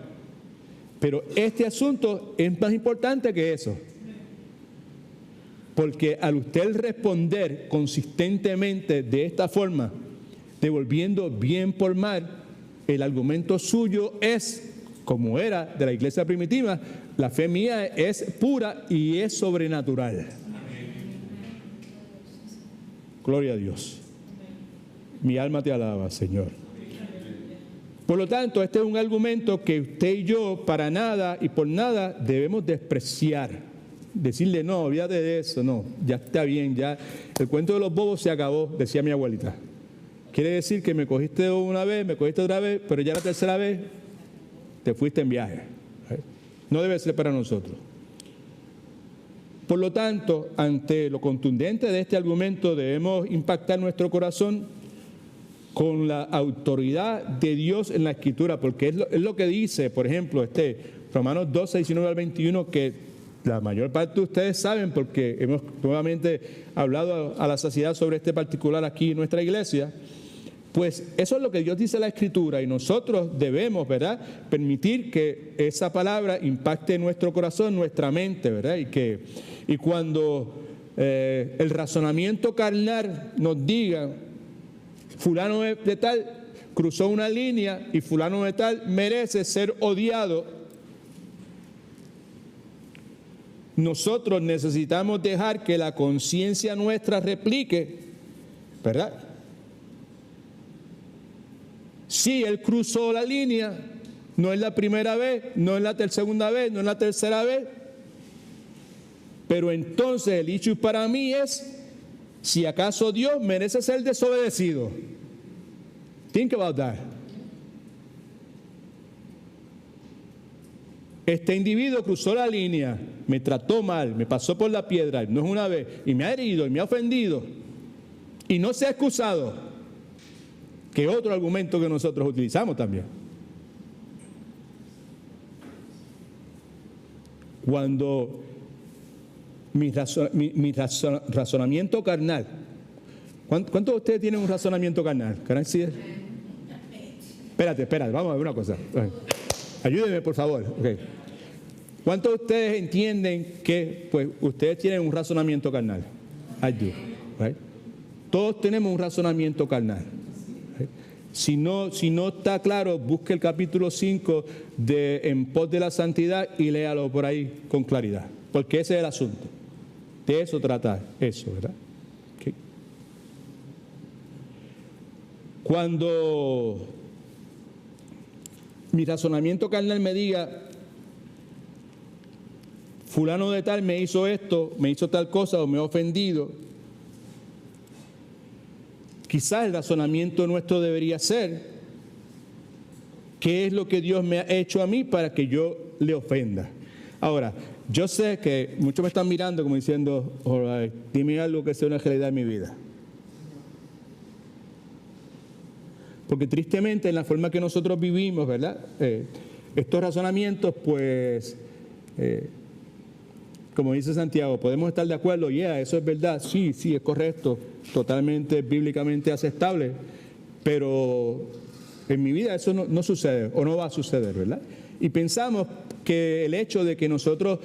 Pero este asunto es más importante que eso. Porque al usted responder consistentemente de esta forma, devolviendo bien por mal, el argumento suyo es, como era de la iglesia primitiva, la fe mía es pura y es sobrenatural. Gloria a Dios. Mi alma te alaba, Señor. Por lo tanto, este es un argumento que usted y yo para nada y por nada debemos despreciar. Decirle, no, olvídate de eso, no, ya está bien, ya el cuento de los bobos se acabó, decía mi abuelita. Quiere decir que me cogiste una vez, me cogiste otra vez, pero ya la tercera vez te fuiste en viaje. No debe ser para nosotros. Por lo tanto, ante lo contundente de este argumento, debemos impactar nuestro corazón con la autoridad de Dios en la Escritura, porque es lo que dice, por ejemplo, Romanos 12, 19 al 21, que la mayor parte de ustedes saben, porque hemos nuevamente hablado a la saciedad sobre este particular aquí en nuestra iglesia. Pues eso es lo que Dios dice en la Escritura, y nosotros debemos, ¿verdad?, permitir que esa palabra impacte nuestro corazón, nuestra mente, ¿verdad? Y cuando el razonamiento carnal nos diga, fulano de tal cruzó una línea y fulano de tal merece ser odiado, nosotros necesitamos dejar que la conciencia nuestra replique, ¿verdad? Si él cruzó la línea, no es la primera vez, no es la segunda vez, no es la tercera vez, pero entonces el issue para mí es si acaso Dios merece ser desobedecido. Think about that. Este individuo cruzó la línea, me trató mal, me pasó por la piedra, no es una vez, y me ha herido, y me ha ofendido, y no se ha excusado, que otro argumento que nosotros utilizamos también. Cuando mi razonamiento carnal, ¿cuántos de ustedes tienen un razonamiento carnal? Espérate, vamos a ver una cosa. Ayúdenme, por favor. Okay. ¿Cuántos de ustedes entienden que pues, ustedes tienen un razonamiento carnal? I do, right? Todos tenemos un razonamiento carnal. Right? Si no está claro, busque el capítulo 5 de En pos de la santidad y léalo por ahí con claridad. Porque ese es el asunto. De eso trata eso, ¿verdad? Okay. Cuando mi razonamiento carnal me diga, fulano de tal me hizo esto, me hizo tal cosa o me ha ofendido, quizás el razonamiento nuestro debería ser, ¿qué es lo que Dios me ha hecho a mí para que yo le ofenda? Ahora, yo sé que muchos me están mirando como diciendo, all right, dime algo que sea una realidad en mi vida. Porque tristemente en la forma que nosotros vivimos, ¿verdad? Estos razonamientos, pues, como dice Santiago, podemos estar de acuerdo, eso es verdad, sí, es correcto, totalmente bíblicamente aceptable, pero en mi vida eso no sucede o no va a suceder, ¿verdad? Y pensamos que el hecho de que nosotros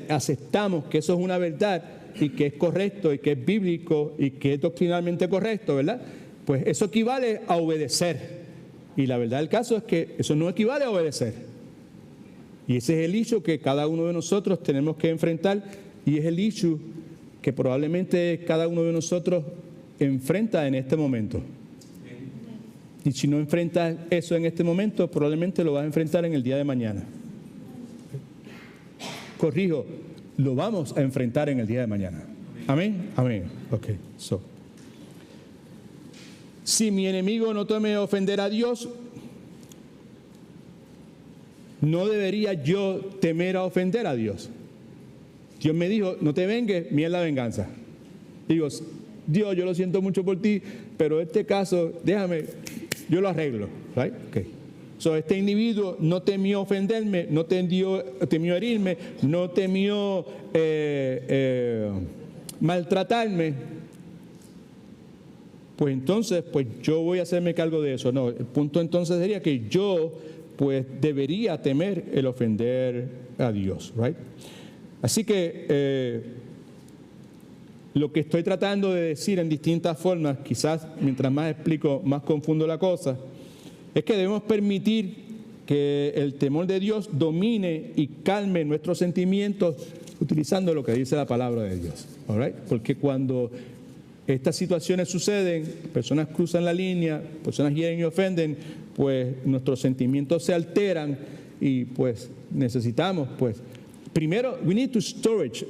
aceptamos que eso es una verdad y que es correcto y que es bíblico y que es doctrinalmente correcto, ¿verdad? Pues eso equivale a obedecer. Y la verdad del caso es que eso no equivale a obedecer. Y ese es el issue que cada uno de nosotros tenemos que enfrentar y es el issue que probablemente cada uno de nosotros enfrenta en este momento. Y si no enfrentas eso en este momento, probablemente lo vas a enfrentar en el día de mañana. Corrijo, lo vamos a enfrentar en el día de mañana. Amén. Ok, si mi enemigo no teme ofender a Dios, no debería yo temer a ofender a Dios. Dios me dijo, no te vengues, mía es la venganza. Digo, Dios, yo lo siento mucho por ti, pero este caso, déjame, yo lo arreglo. Right? Okay. Este individuo no temió ofenderme, no temió herirme, no temió maltratarme. Pues entonces, pues yo voy a hacerme cargo de eso. No, el punto entonces sería que yo, pues debería temer el ofender a Dios, right? Así que lo que estoy tratando de decir en distintas formas, quizás mientras más explico, más confundo la cosa, es que debemos permitir que el temor de Dios domine y calme nuestros sentimientos utilizando lo que dice la palabra de Dios, all right? Porque cuando estas situaciones suceden, personas cruzan la línea, personas hieren y ofenden, pues nuestros sentimientos se alteran y pues necesitamos, pues, primero, we need to storage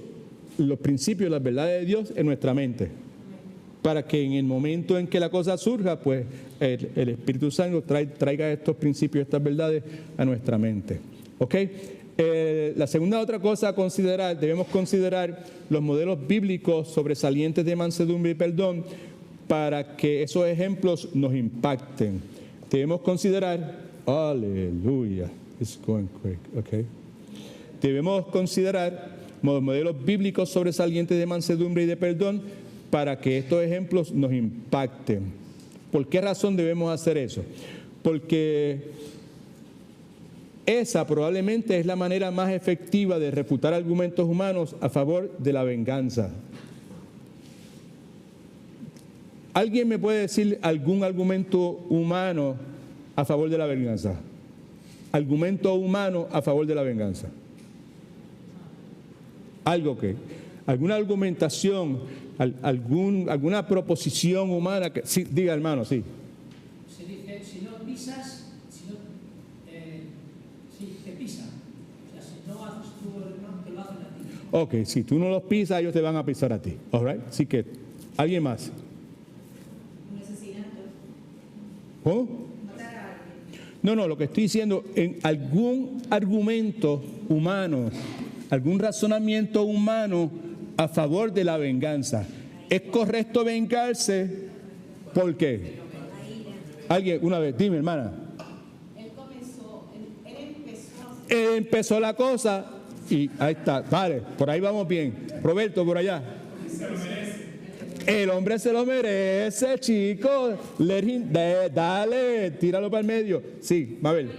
los principios, las verdades de Dios en nuestra mente, para que en el momento en que la cosa surja, pues el Espíritu Santo traiga estos principios, estas verdades a nuestra mente. ¿Ok? La segunda otra cosa a considerar, debemos considerar los modelos bíblicos sobresalientes de mansedumbre y perdón para que esos ejemplos nos impacten. Debemos considerar, aleluya, it's going quick, okay. Debemos considerar modelos bíblicos sobresalientes de mansedumbre y de perdón para que estos ejemplos nos impacten. ¿Por qué razón debemos hacer eso? Porque esa probablemente es la manera más efectiva de refutar argumentos humanos a favor de la venganza. ¿Alguien me puede decir algún argumento humano a favor de la venganza? Argumento humano a favor de la venganza. Alguna argumentación, alguna proposición humana que sí, diga hermano, sí. Se dice, si no pisas, te pisan. O sea, si no haces tú, no te lo hacen a ti. Ok, si tú no los pisas, ellos te van a pisar a ti. All right? Así que, ¿alguien más? Un asesinato. ¿Cómo? Matar a alguien. No, lo que estoy diciendo, en algún argumento humano, algún razonamiento humano a favor de la venganza. ¿Es correcto vengarse? ¿Por qué? Alguien, una vez, dime, hermana. Él empezó a Empezó la cosa y ahí está. Vale, por ahí vamos bien. Roberto, por allá. El hombre se lo merece, chicos. Dale, tíralo para el medio. Sí, Mabel.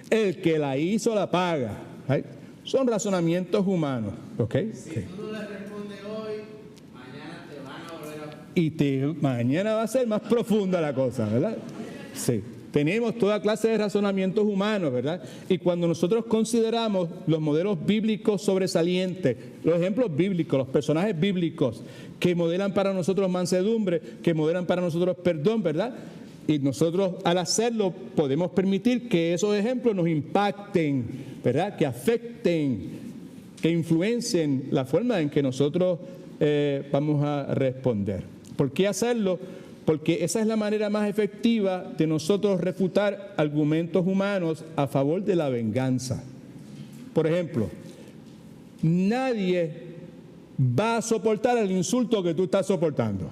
El que la hizo la paga. ¿Right? Son razonamientos humanos. ¿Ok? Si tú no le respondes hoy, mañana te van a volver a... Y mañana va a ser más profunda la cosa, ¿verdad? Sí. Tenemos toda clase de razonamientos humanos, ¿verdad? Y cuando nosotros consideramos los modelos bíblicos sobresalientes, los ejemplos bíblicos, los personajes bíblicos que modelan para nosotros mansedumbre, que modelan para nosotros perdón, ¿verdad? Y nosotros al hacerlo podemos permitir que esos ejemplos nos impacten, ¿verdad? Que afecten, que influencien la forma en que nosotros vamos a responder. ¿Por qué hacerlo? Porque esa es la manera más efectiva de nosotros refutar argumentos humanos a favor de la venganza. Por ejemplo, nadie va a soportar el insulto que tú estás soportando.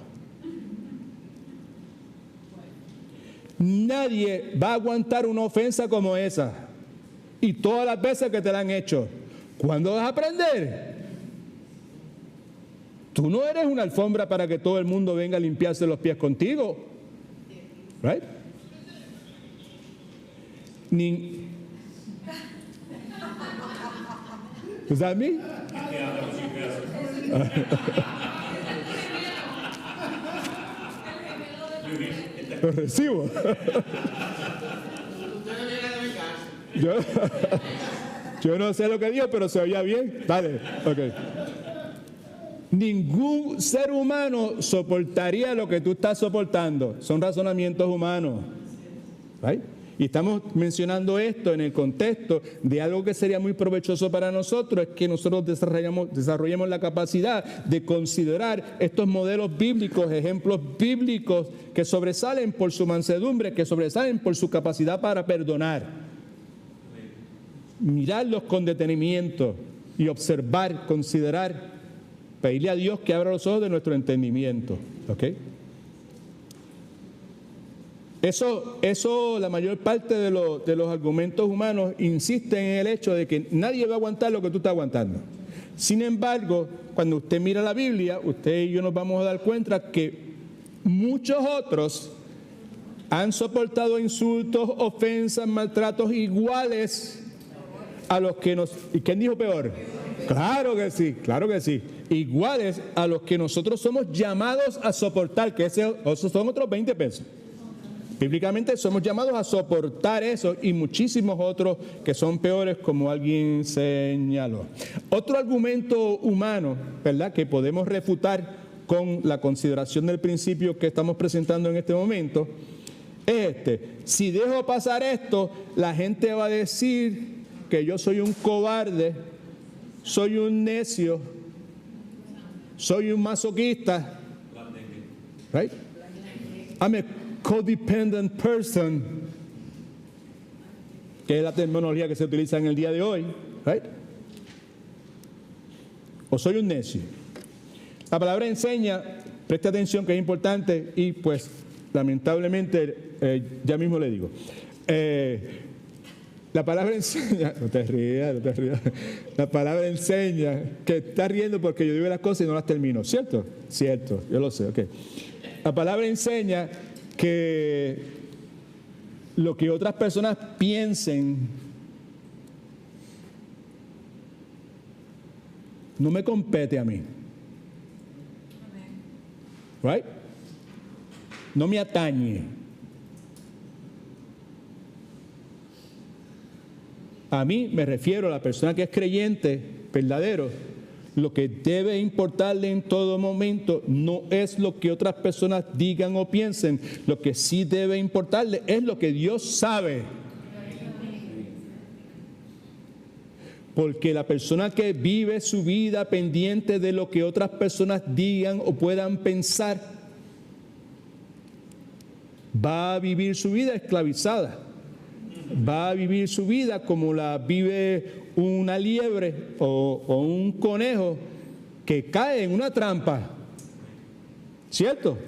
Nadie va a aguantar una ofensa como esa. Y todas las veces que te la han hecho. ¿Cuándo vas a aprender? Tú no eres una alfombra para que todo el mundo venga a limpiarse los pies contigo. Right? Does that mean? Lo recibo. Yo no sé lo que dijo, pero se oía bien. Dale, ok. Ningún ser humano soportaría lo que tú estás soportando. Son razonamientos humanos. ¿Right? Y estamos mencionando esto en el contexto de algo que sería muy provechoso para nosotros, es que nosotros desarrollemos la capacidad de considerar estos modelos bíblicos, ejemplos bíblicos que sobresalen por su mansedumbre, que sobresalen por su capacidad para perdonar. Mirarlos con detenimiento y observar, considerar. Pedirle a Dios que abra los ojos de nuestro entendimiento. ¿Ok? Eso, la mayor parte de los argumentos humanos insisten en el hecho de que nadie va a aguantar lo que tú estás aguantando. Sin embargo, cuando usted mira la Biblia, usted y yo nos vamos a dar cuenta que muchos otros han soportado insultos, ofensas, maltratos iguales a los que nos... ¿Y quién dijo peor? Claro que sí, claro que sí. Iguales a los que nosotros somos llamados a soportar, que esos son otros 20 pesos. Bíblicamente somos llamados a soportar eso y muchísimos otros que son peores, como alguien señaló. Otro argumento humano, ¿verdad?, que podemos refutar con la consideración del principio que estamos presentando en este momento, es este. Si dejo pasar esto, la gente va a decir que yo soy un cobarde, soy un necio, soy un masoquista. Right? I'm a codependent person, que es la terminología que se utiliza en el día de hoy. Right? O soy un necio. La palabra enseña, preste atención que es importante y pues lamentablemente ya mismo le digo. La palabra enseña, no te rías, la palabra enseña que está riendo porque yo digo las cosas y no las termino, ¿cierto? Cierto, yo lo sé, ok. La palabra enseña que lo que otras personas piensen no me compete a mí. Right? No me atañe. A mí me refiero a la persona que es creyente, verdadero. Lo que debe importarle en todo momento no es lo que otras personas digan o piensen. Lo que sí debe importarle es lo que Dios sabe. Porque la persona que vive su vida pendiente de lo que otras personas digan o puedan pensar, va a vivir su vida esclavizada. Va a vivir su vida como la vive una liebre o un conejo que cae en una trampa. ¿Cierto?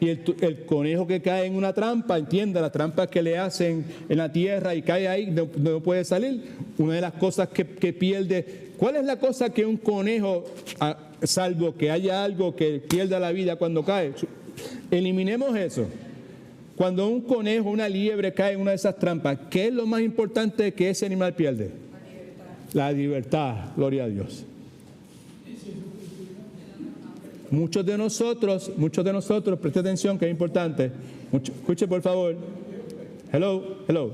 Y el conejo que cae en una trampa, entienda, las trampas que le hacen en la tierra y cae ahí, no puede salir. Una de las cosas que pierde, ¿cuál es la cosa que un conejo, salvo que haya algo que pierda la vida cuando cae? Eliminemos eso. Cuando un conejo, una liebre cae en una de esas trampas, ¿qué es lo más importante que ese animal pierde? La libertad, gloria a Dios. Muchos de nosotros, preste atención que es importante. Escuche por favor. Hello.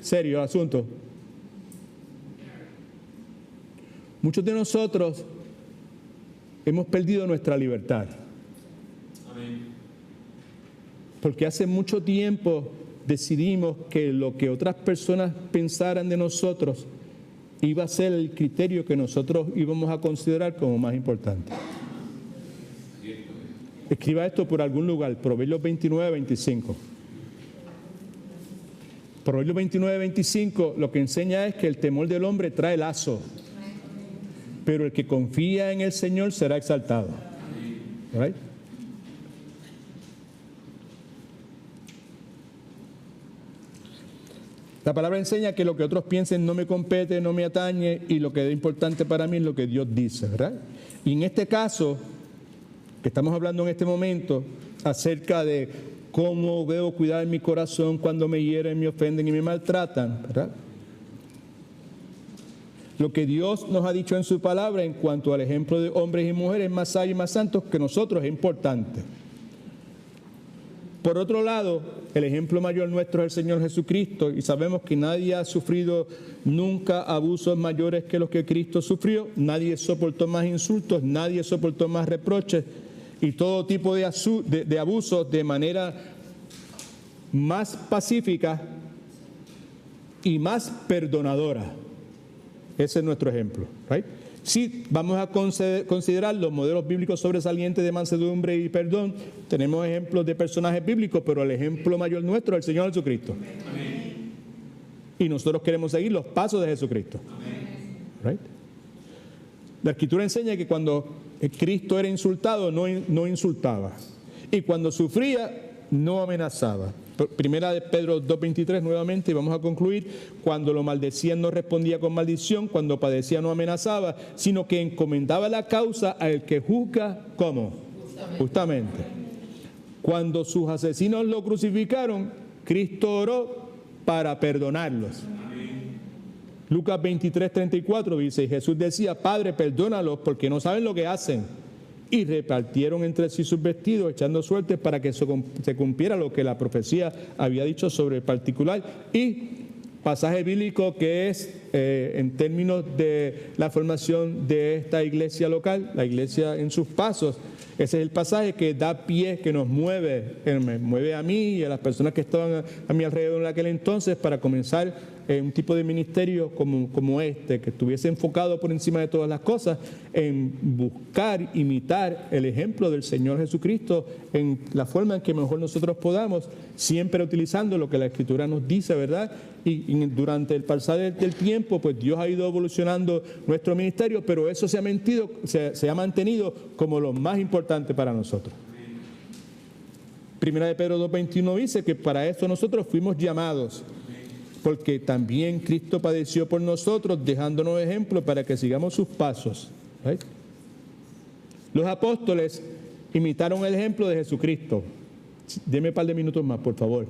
Serio el asunto. Muchos de nosotros hemos perdido nuestra libertad. Porque hace mucho tiempo decidimos que lo que otras personas pensaran de nosotros iba a ser el criterio que nosotros íbamos a considerar como más importante. Escriba esto por algún lugar, Proverbios 29, 25. Proverbios 29, 25 lo que enseña es que el temor del hombre trae lazo, pero el que confía en el Señor será exaltado. ¿Right? La palabra enseña que lo que otros piensen no me compete, no me atañe, y lo que es importante para mí es lo que Dios dice, ¿verdad? Y en este caso, que estamos hablando en este momento, acerca de cómo debo cuidar mi corazón cuando me hieren, me ofenden y me maltratan, ¿verdad? Lo que Dios nos ha dicho en su palabra en cuanto al ejemplo de hombres y mujeres más sabios y más santos que nosotros es importante. Por otro lado, el ejemplo mayor nuestro es el Señor Jesucristo, y sabemos que nadie ha sufrido nunca abusos mayores que los que Cristo sufrió. Nadie soportó más insultos, nadie soportó más reproches y todo tipo de abusos de manera más pacífica y más perdonadora. Ese es nuestro ejemplo, ¿right? Sí, vamos a considerar los modelos bíblicos sobresalientes de mansedumbre y perdón. Tenemos ejemplos de personajes bíblicos, pero el ejemplo mayor nuestro es el Señor Jesucristo. Amén. Y nosotros queremos seguir los pasos de Jesucristo. Amén. Right? La Escritura enseña que cuando Cristo era insultado, no insultaba. Y cuando sufría, no amenazaba. Primera de Pedro 2:23 nuevamente, y vamos a concluir. Cuando lo maldecían no respondía con maldición, cuando padecía no amenazaba, sino que encomendaba la causa al que juzga, ¿cómo? Justamente. Cuando sus asesinos lo crucificaron, Cristo oró para perdonarlos. Lucas 23:34 dice, y Jesús decía, Padre, perdónalos porque no saben lo que hacen. Y repartieron entre sí sus vestidos, echando suertes para que se cumpliera lo que la profecía había dicho sobre el particular. Y pasaje bíblico que es, en términos de la formación de esta iglesia local, la iglesia en sus pasos, ese es el pasaje que da pie, que nos mueve, me mueve a mí y a las personas que estaban a mi alrededor en aquel entonces para comenzar un tipo de ministerio como este, que estuviese enfocado por encima de todas las cosas en buscar, imitar el ejemplo del Señor Jesucristo en la forma en que mejor nosotros podamos, siempre utilizando lo que la Escritura nos dice, ¿verdad? Y durante el pasar del tiempo, pues Dios ha ido evolucionando nuestro ministerio, pero eso se ha mantenido como lo más importante para nosotros. Primera de Pedro 2:21 dice que para esto nosotros fuimos llamados, porque también Cristo padeció por nosotros, dejándonos ejemplo para que sigamos sus pasos. ¿Right? Los apóstoles imitaron el ejemplo de Jesucristo. Deme un par de minutos más, por favor.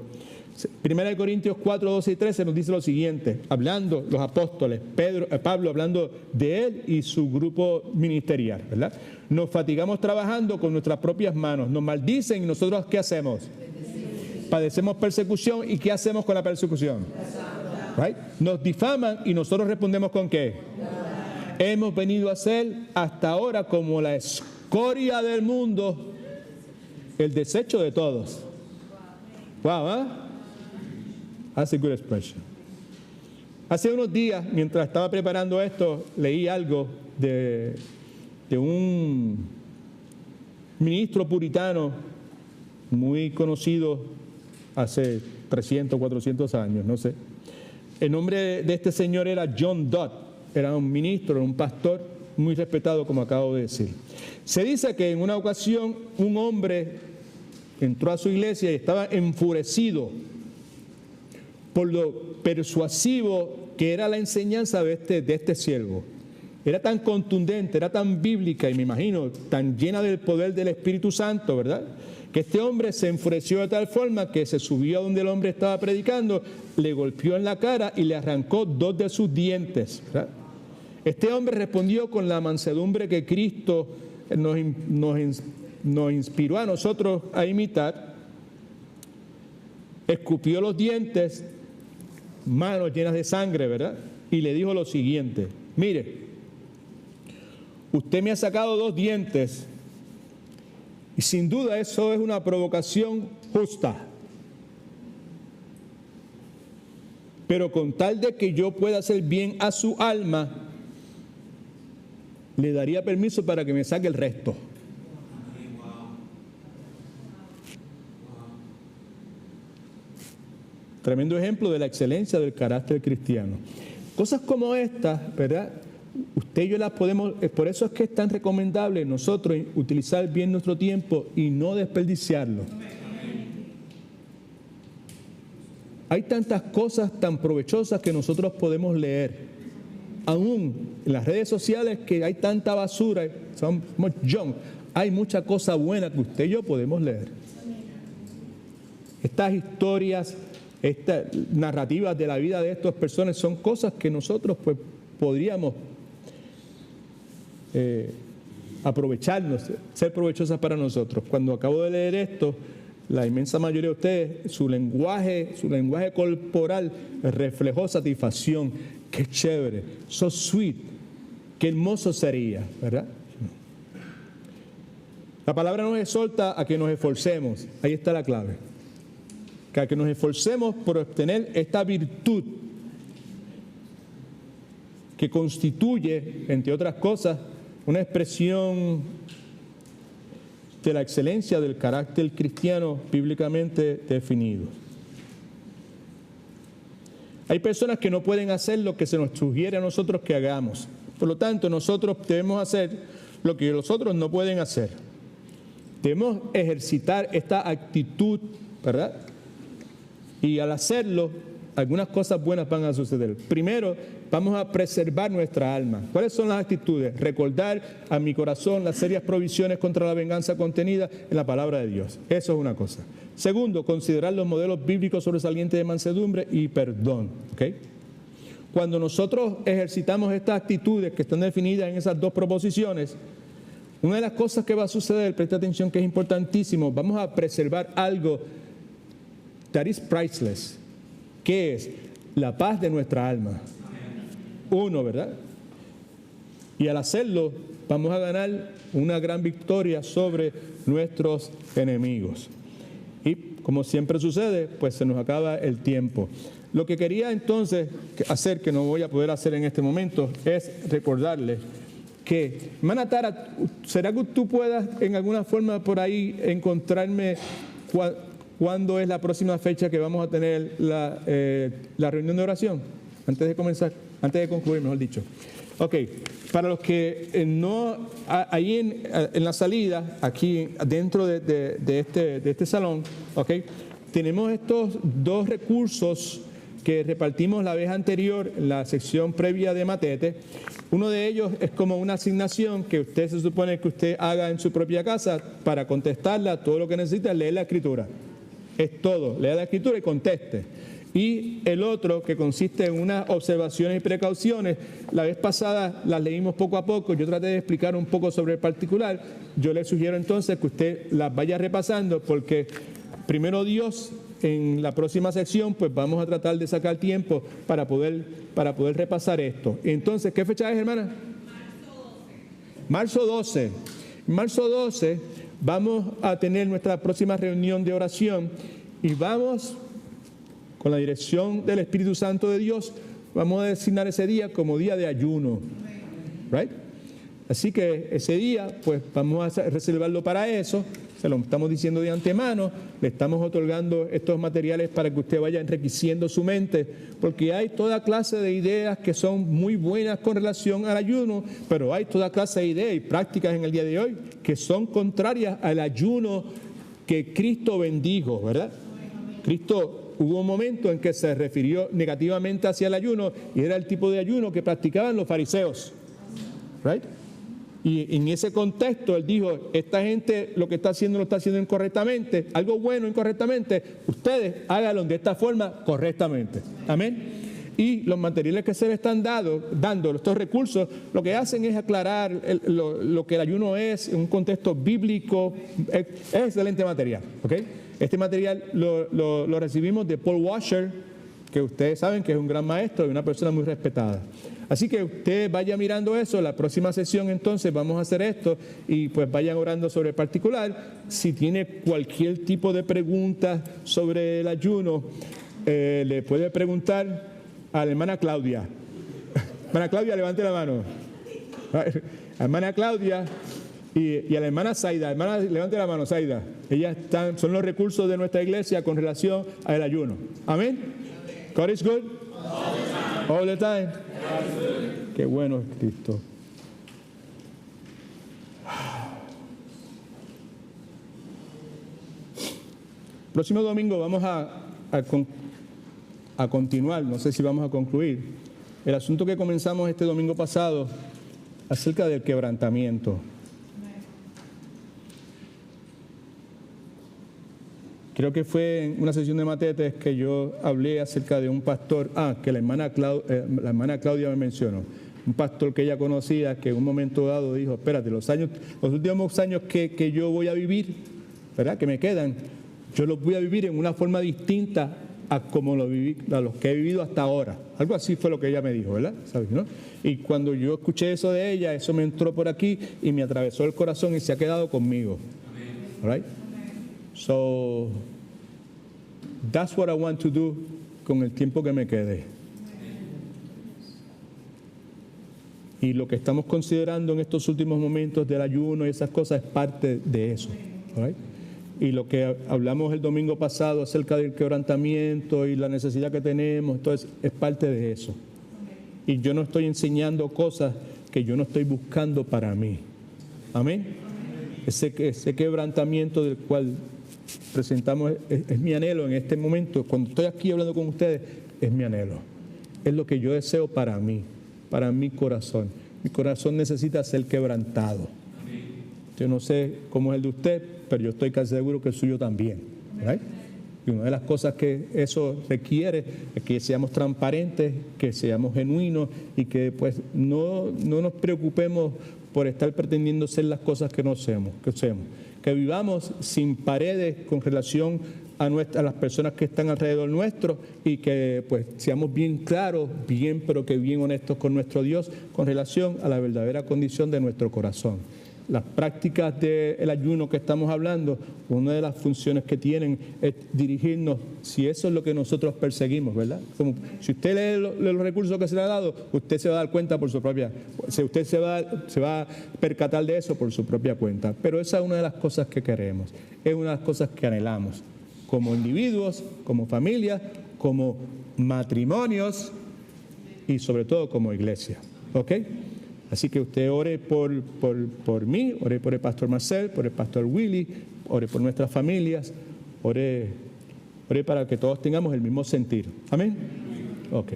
Primera de Corintios 4, 12 y 13 nos dice lo siguiente, hablando los apóstoles, Pablo hablando de él y su grupo ministerial, ¿verdad? Nos fatigamos trabajando con nuestras propias manos, nos maldicen y nosotros ¿qué hacemos? Padecemos persecución, ¿y qué hacemos con la persecución? Right? Nos difaman y nosotros respondemos ¿con qué? Hemos venido a ser hasta ahora como la escoria del mundo, el desecho de todos. Wow, ¿eh? That's a good expression. Hace unos días, mientras estaba preparando esto, leí algo de un ministro puritano muy conocido hace 300, 400 años, no sé. El nombre de este señor era John Dodd, era un ministro, un pastor muy respetado, como acabo de decir. Se dice que en una ocasión un hombre entró a su iglesia y estaba enfurecido por lo persuasivo que era la enseñanza de este siervo. Era tan contundente, era tan bíblica y me imagino tan llena del poder del Espíritu Santo, ¿verdad? Que este hombre se enfureció de tal forma que se subió a donde el hombre estaba predicando, le golpeó en la cara y le arrancó 2 de sus dientes, ¿verdad? Este hombre respondió con la mansedumbre que Cristo nos inspiró a nosotros a imitar. Escupió los dientes, manos llenas de sangre, ¿verdad? Y le dijo lo siguiente: mire, usted me ha sacado 2 dientes y sin duda eso es una provocación justa. Pero con tal de que yo pueda hacer bien a su alma, le daría permiso para que me saque el resto. Tremendo ejemplo de la excelencia del carácter cristiano. Cosas como estas, ¿verdad? Usted y yo las podemos, por eso es que es tan recomendable nosotros utilizar bien nuestro tiempo y no desperdiciarlo. Hay tantas cosas tan provechosas que nosotros podemos leer. Aún en las redes sociales que hay tanta basura, somos junk, hay mucha cosa buena que usted y yo podemos leer. Estas historias, estas narrativas de la vida de estas personas son cosas que nosotros pues podríamos aprovecharnos, ser provechosas para nosotros. Cuando acabo de leer esto, la inmensa mayoría de ustedes, su lenguaje corporal reflejó satisfacción. Qué chévere, so sweet, qué hermoso sería, ¿verdad? La palabra nos exhorta a que nos esforcemos, ahí está la clave, que nos esforcemos por obtener esta virtud que constituye, entre otras cosas, una expresión de la excelencia del carácter cristiano bíblicamente definido. Hay personas que no pueden hacer lo que se nos sugiere a nosotros que hagamos. Por lo tanto, nosotros debemos hacer lo que los otros no pueden hacer. Debemos ejercitar esta actitud, ¿verdad? Y al hacerlo, algunas cosas buenas van a suceder. Primero, vamos a preservar nuestra alma. ¿Cuáles son las actitudes? Recordar a mi corazón las serias provisiones contra la venganza contenida en la palabra de Dios. Eso es una cosa. Segundo, considerar los modelos bíblicos sobresalientes de mansedumbre y perdón. ¿Okay? Cuando nosotros ejercitamos estas actitudes que están definidas en esas 2 proposiciones, una de las cosas que va a suceder, presta atención que es importantísimo, vamos a preservar algo that is priceless, que es la paz de nuestra alma. Uno, ¿verdad? Y al hacerlo, vamos a ganar una gran victoria sobre nuestros enemigos. Y como siempre sucede, pues se nos acaba el tiempo. Lo que quería entonces hacer, que no voy a poder hacer en este momento, es recordarles que, hermana Tara, ¿será que tú puedas en alguna forma por ahí encontrarme cuándo es la próxima fecha que vamos a tener la reunión de oración? Antes de concluir, mejor dicho. Ok, para los que no, ahí en la salida, aquí dentro de este salón, ok, tenemos estos 2 recursos que repartimos la vez anterior en la sección previa de Matete. Uno de ellos es como una asignación que usted se supone que usted haga en su propia casa para contestarla. Todo lo que necesita es leer la Escritura. Es todo, lea la Escritura y conteste. Y el otro, que consiste en unas observaciones y precauciones, la vez pasada las leímos poco a poco, yo traté de explicar un poco sobre el particular. Yo le sugiero entonces que usted las vaya repasando, porque primero Dios, en la próxima sección, pues vamos a tratar de sacar tiempo para poder repasar esto. Entonces, ¿qué fecha es, hermana? Marzo 12. Marzo 12 vamos a tener nuestra próxima reunión de oración y vamos, con la dirección del Espíritu Santo de Dios, vamos a designar ese día como día de ayuno. Right? Así que ese día, pues vamos a reservarlo para eso. Se lo estamos diciendo de antemano. Le estamos otorgando estos materiales para que usted vaya enriqueciendo su mente, porque hay toda clase de ideas que son muy buenas con relación al ayuno, pero hay toda clase de ideas y prácticas en el día de hoy que son contrarias al ayuno que Cristo bendijo, ¿verdad? Cristo hubo un momento en que se refirió negativamente hacia el ayuno y era el tipo de ayuno que practicaban los fariseos, ¿right? Y en ese contexto él dijo, esta gente lo que está haciendo lo está haciendo incorrectamente, algo bueno incorrectamente, ustedes háganlo de esta forma correctamente. Amén. Y los materiales que se le están dando, estos recursos, lo que hacen es aclarar lo que el ayuno es en un contexto bíblico. Es excelente material, ¿ok? Este material lo recibimos de Paul Washer, que ustedes saben que es un gran maestro y una persona muy respetada. Así que usted vaya mirando eso. La próxima sesión entonces vamos a hacer esto y pues vayan orando sobre el particular. Si tiene cualquier tipo de pregunta sobre el ayuno, le puede preguntar a la hermana Claudia. Hermana Claudia, levante la mano. Hermana Claudia y a la hermana Zaida. Hermana, levante la mano, Zaida. Ellas son los recursos de nuestra iglesia con relación al ayuno. Amén. God is good. All the time. Qué bueno es Cristo. Próximo domingo vamos a continuar, no sé si vamos a concluir, el asunto que comenzamos este domingo pasado acerca del quebrantamiento. Creo que fue en una sesión de matetes que yo hablé acerca de un pastor, que la hermana Claudia me mencionó, un pastor que ella conocía que en un momento dado dijo, espérate, los últimos años que yo voy a vivir, ¿verdad?, que me quedan, yo los voy a vivir en una forma distinta a como lo viví, a los que he vivido hasta ahora. Algo así fue lo que ella me dijo, ¿verdad? ¿Sabes, no? Y cuando yo escuché eso de ella, eso me entró por aquí y me atravesó el corazón y se ha quedado conmigo. All right? So, that's what I want to do con el tiempo que me quede. Y lo que estamos considerando en estos últimos momentos del ayuno y esas cosas es parte de eso. All right? Y lo que hablamos el domingo pasado acerca del quebrantamiento y la necesidad que tenemos, entonces es parte de eso. Y yo no estoy enseñando cosas que yo no estoy buscando para mí. Amén. Ese quebrantamiento del cual presentamos es mi anhelo en este momento. Cuando estoy aquí hablando con ustedes, es mi anhelo. Es lo que yo deseo para mí, para mi corazón. Mi corazón necesita ser quebrantado. Yo no sé cómo es el de usted, pero yo estoy casi seguro que el suyo también. ¿Right? Y una de las cosas que eso requiere es que seamos transparentes, que seamos genuinos y que pues no nos preocupemos por estar pretendiendo ser las cosas que no somos, que vivamos sin paredes con relación a las personas que están alrededor nuestro y que pues seamos bien claros, pero que bien honestos con nuestro Dios con relación a la verdadera condición de nuestro corazón. Las prácticas del ayuno que estamos hablando, una de las funciones que tienen es dirigirnos, si eso es lo que nosotros perseguimos, ¿verdad? Como si usted lee los recursos que se le ha dado, usted se va a dar cuenta por su propia, usted se va a percatar de eso por su propia cuenta. Pero esa es una de las cosas que queremos, es una de las cosas que anhelamos, como individuos, como familias, como matrimonios y sobre todo como iglesia, ¿ok? Así que usted ore por mí, ore por el pastor Marcel, por el pastor Willy, ore por nuestras familias, ore para que todos tengamos el mismo sentir. Amén. Ok.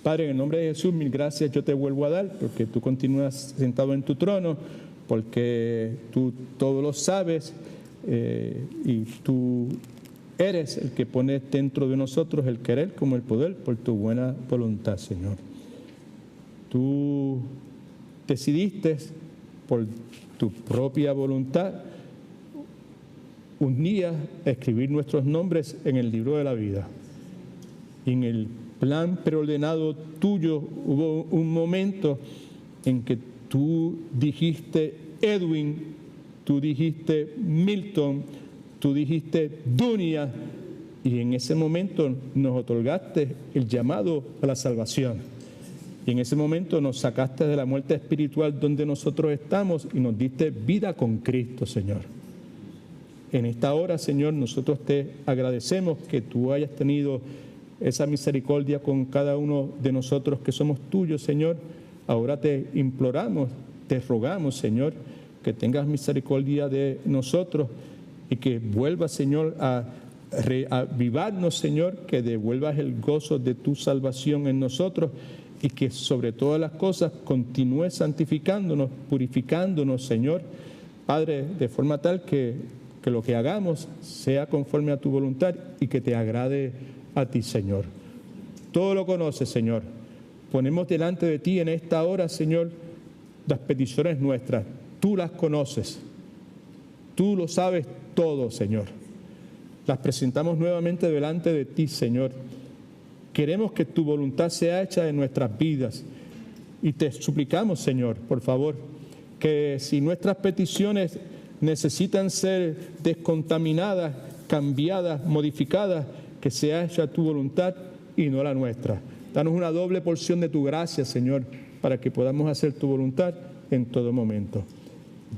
Padre, en el nombre de Jesús, mil gracias yo te vuelvo a dar porque tú continúas sentado en tu trono, porque tú todo lo sabes y tú eres el que pones dentro de nosotros el querer como el poder por tu buena voluntad, Señor. Tú decidiste por tu propia voluntad un día escribir nuestros nombres en el libro de la vida. Y en el plan preordenado tuyo hubo un momento en que tú dijiste Edwin, tú dijiste Milton, tú dijiste Dunia, y en ese momento nos otorgaste el llamado a la salvación. Y en ese momento nos sacaste de la muerte espiritual donde nosotros estamos y nos diste vida con Cristo, Señor. En esta hora, Señor, nosotros te agradecemos que tú hayas tenido esa misericordia con cada uno de nosotros que somos tuyos, Señor. Ahora te imploramos, te rogamos, Señor, que tengas misericordia de nosotros y que vuelvas, Señor, a reavivarnos, Señor, que devuelvas el gozo de tu salvación en nosotros y que sobre todas las cosas continúes santificándonos, purificándonos, Señor, Padre, de forma tal que lo que hagamos sea conforme a tu voluntad y que te agrade a ti, Señor. Todo lo conoces, Señor. Ponemos delante de ti en esta hora, Señor, las peticiones nuestras. Tú las conoces. Tú lo sabes todo, Señor. Las presentamos nuevamente delante de ti, Señor. Queremos que tu voluntad sea hecha en nuestras vidas. Y te suplicamos, Señor, por favor, que si nuestras peticiones necesitan ser descontaminadas, cambiadas, modificadas, que sea hecha tu voluntad y no la nuestra. Danos una doble porción de tu gracia, Señor, para que podamos hacer tu voluntad en todo momento.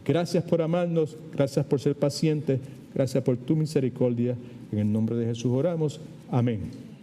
Gracias por amarnos, gracias por ser pacientes, gracias por tu misericordia. En el nombre de Jesús oramos. Amén.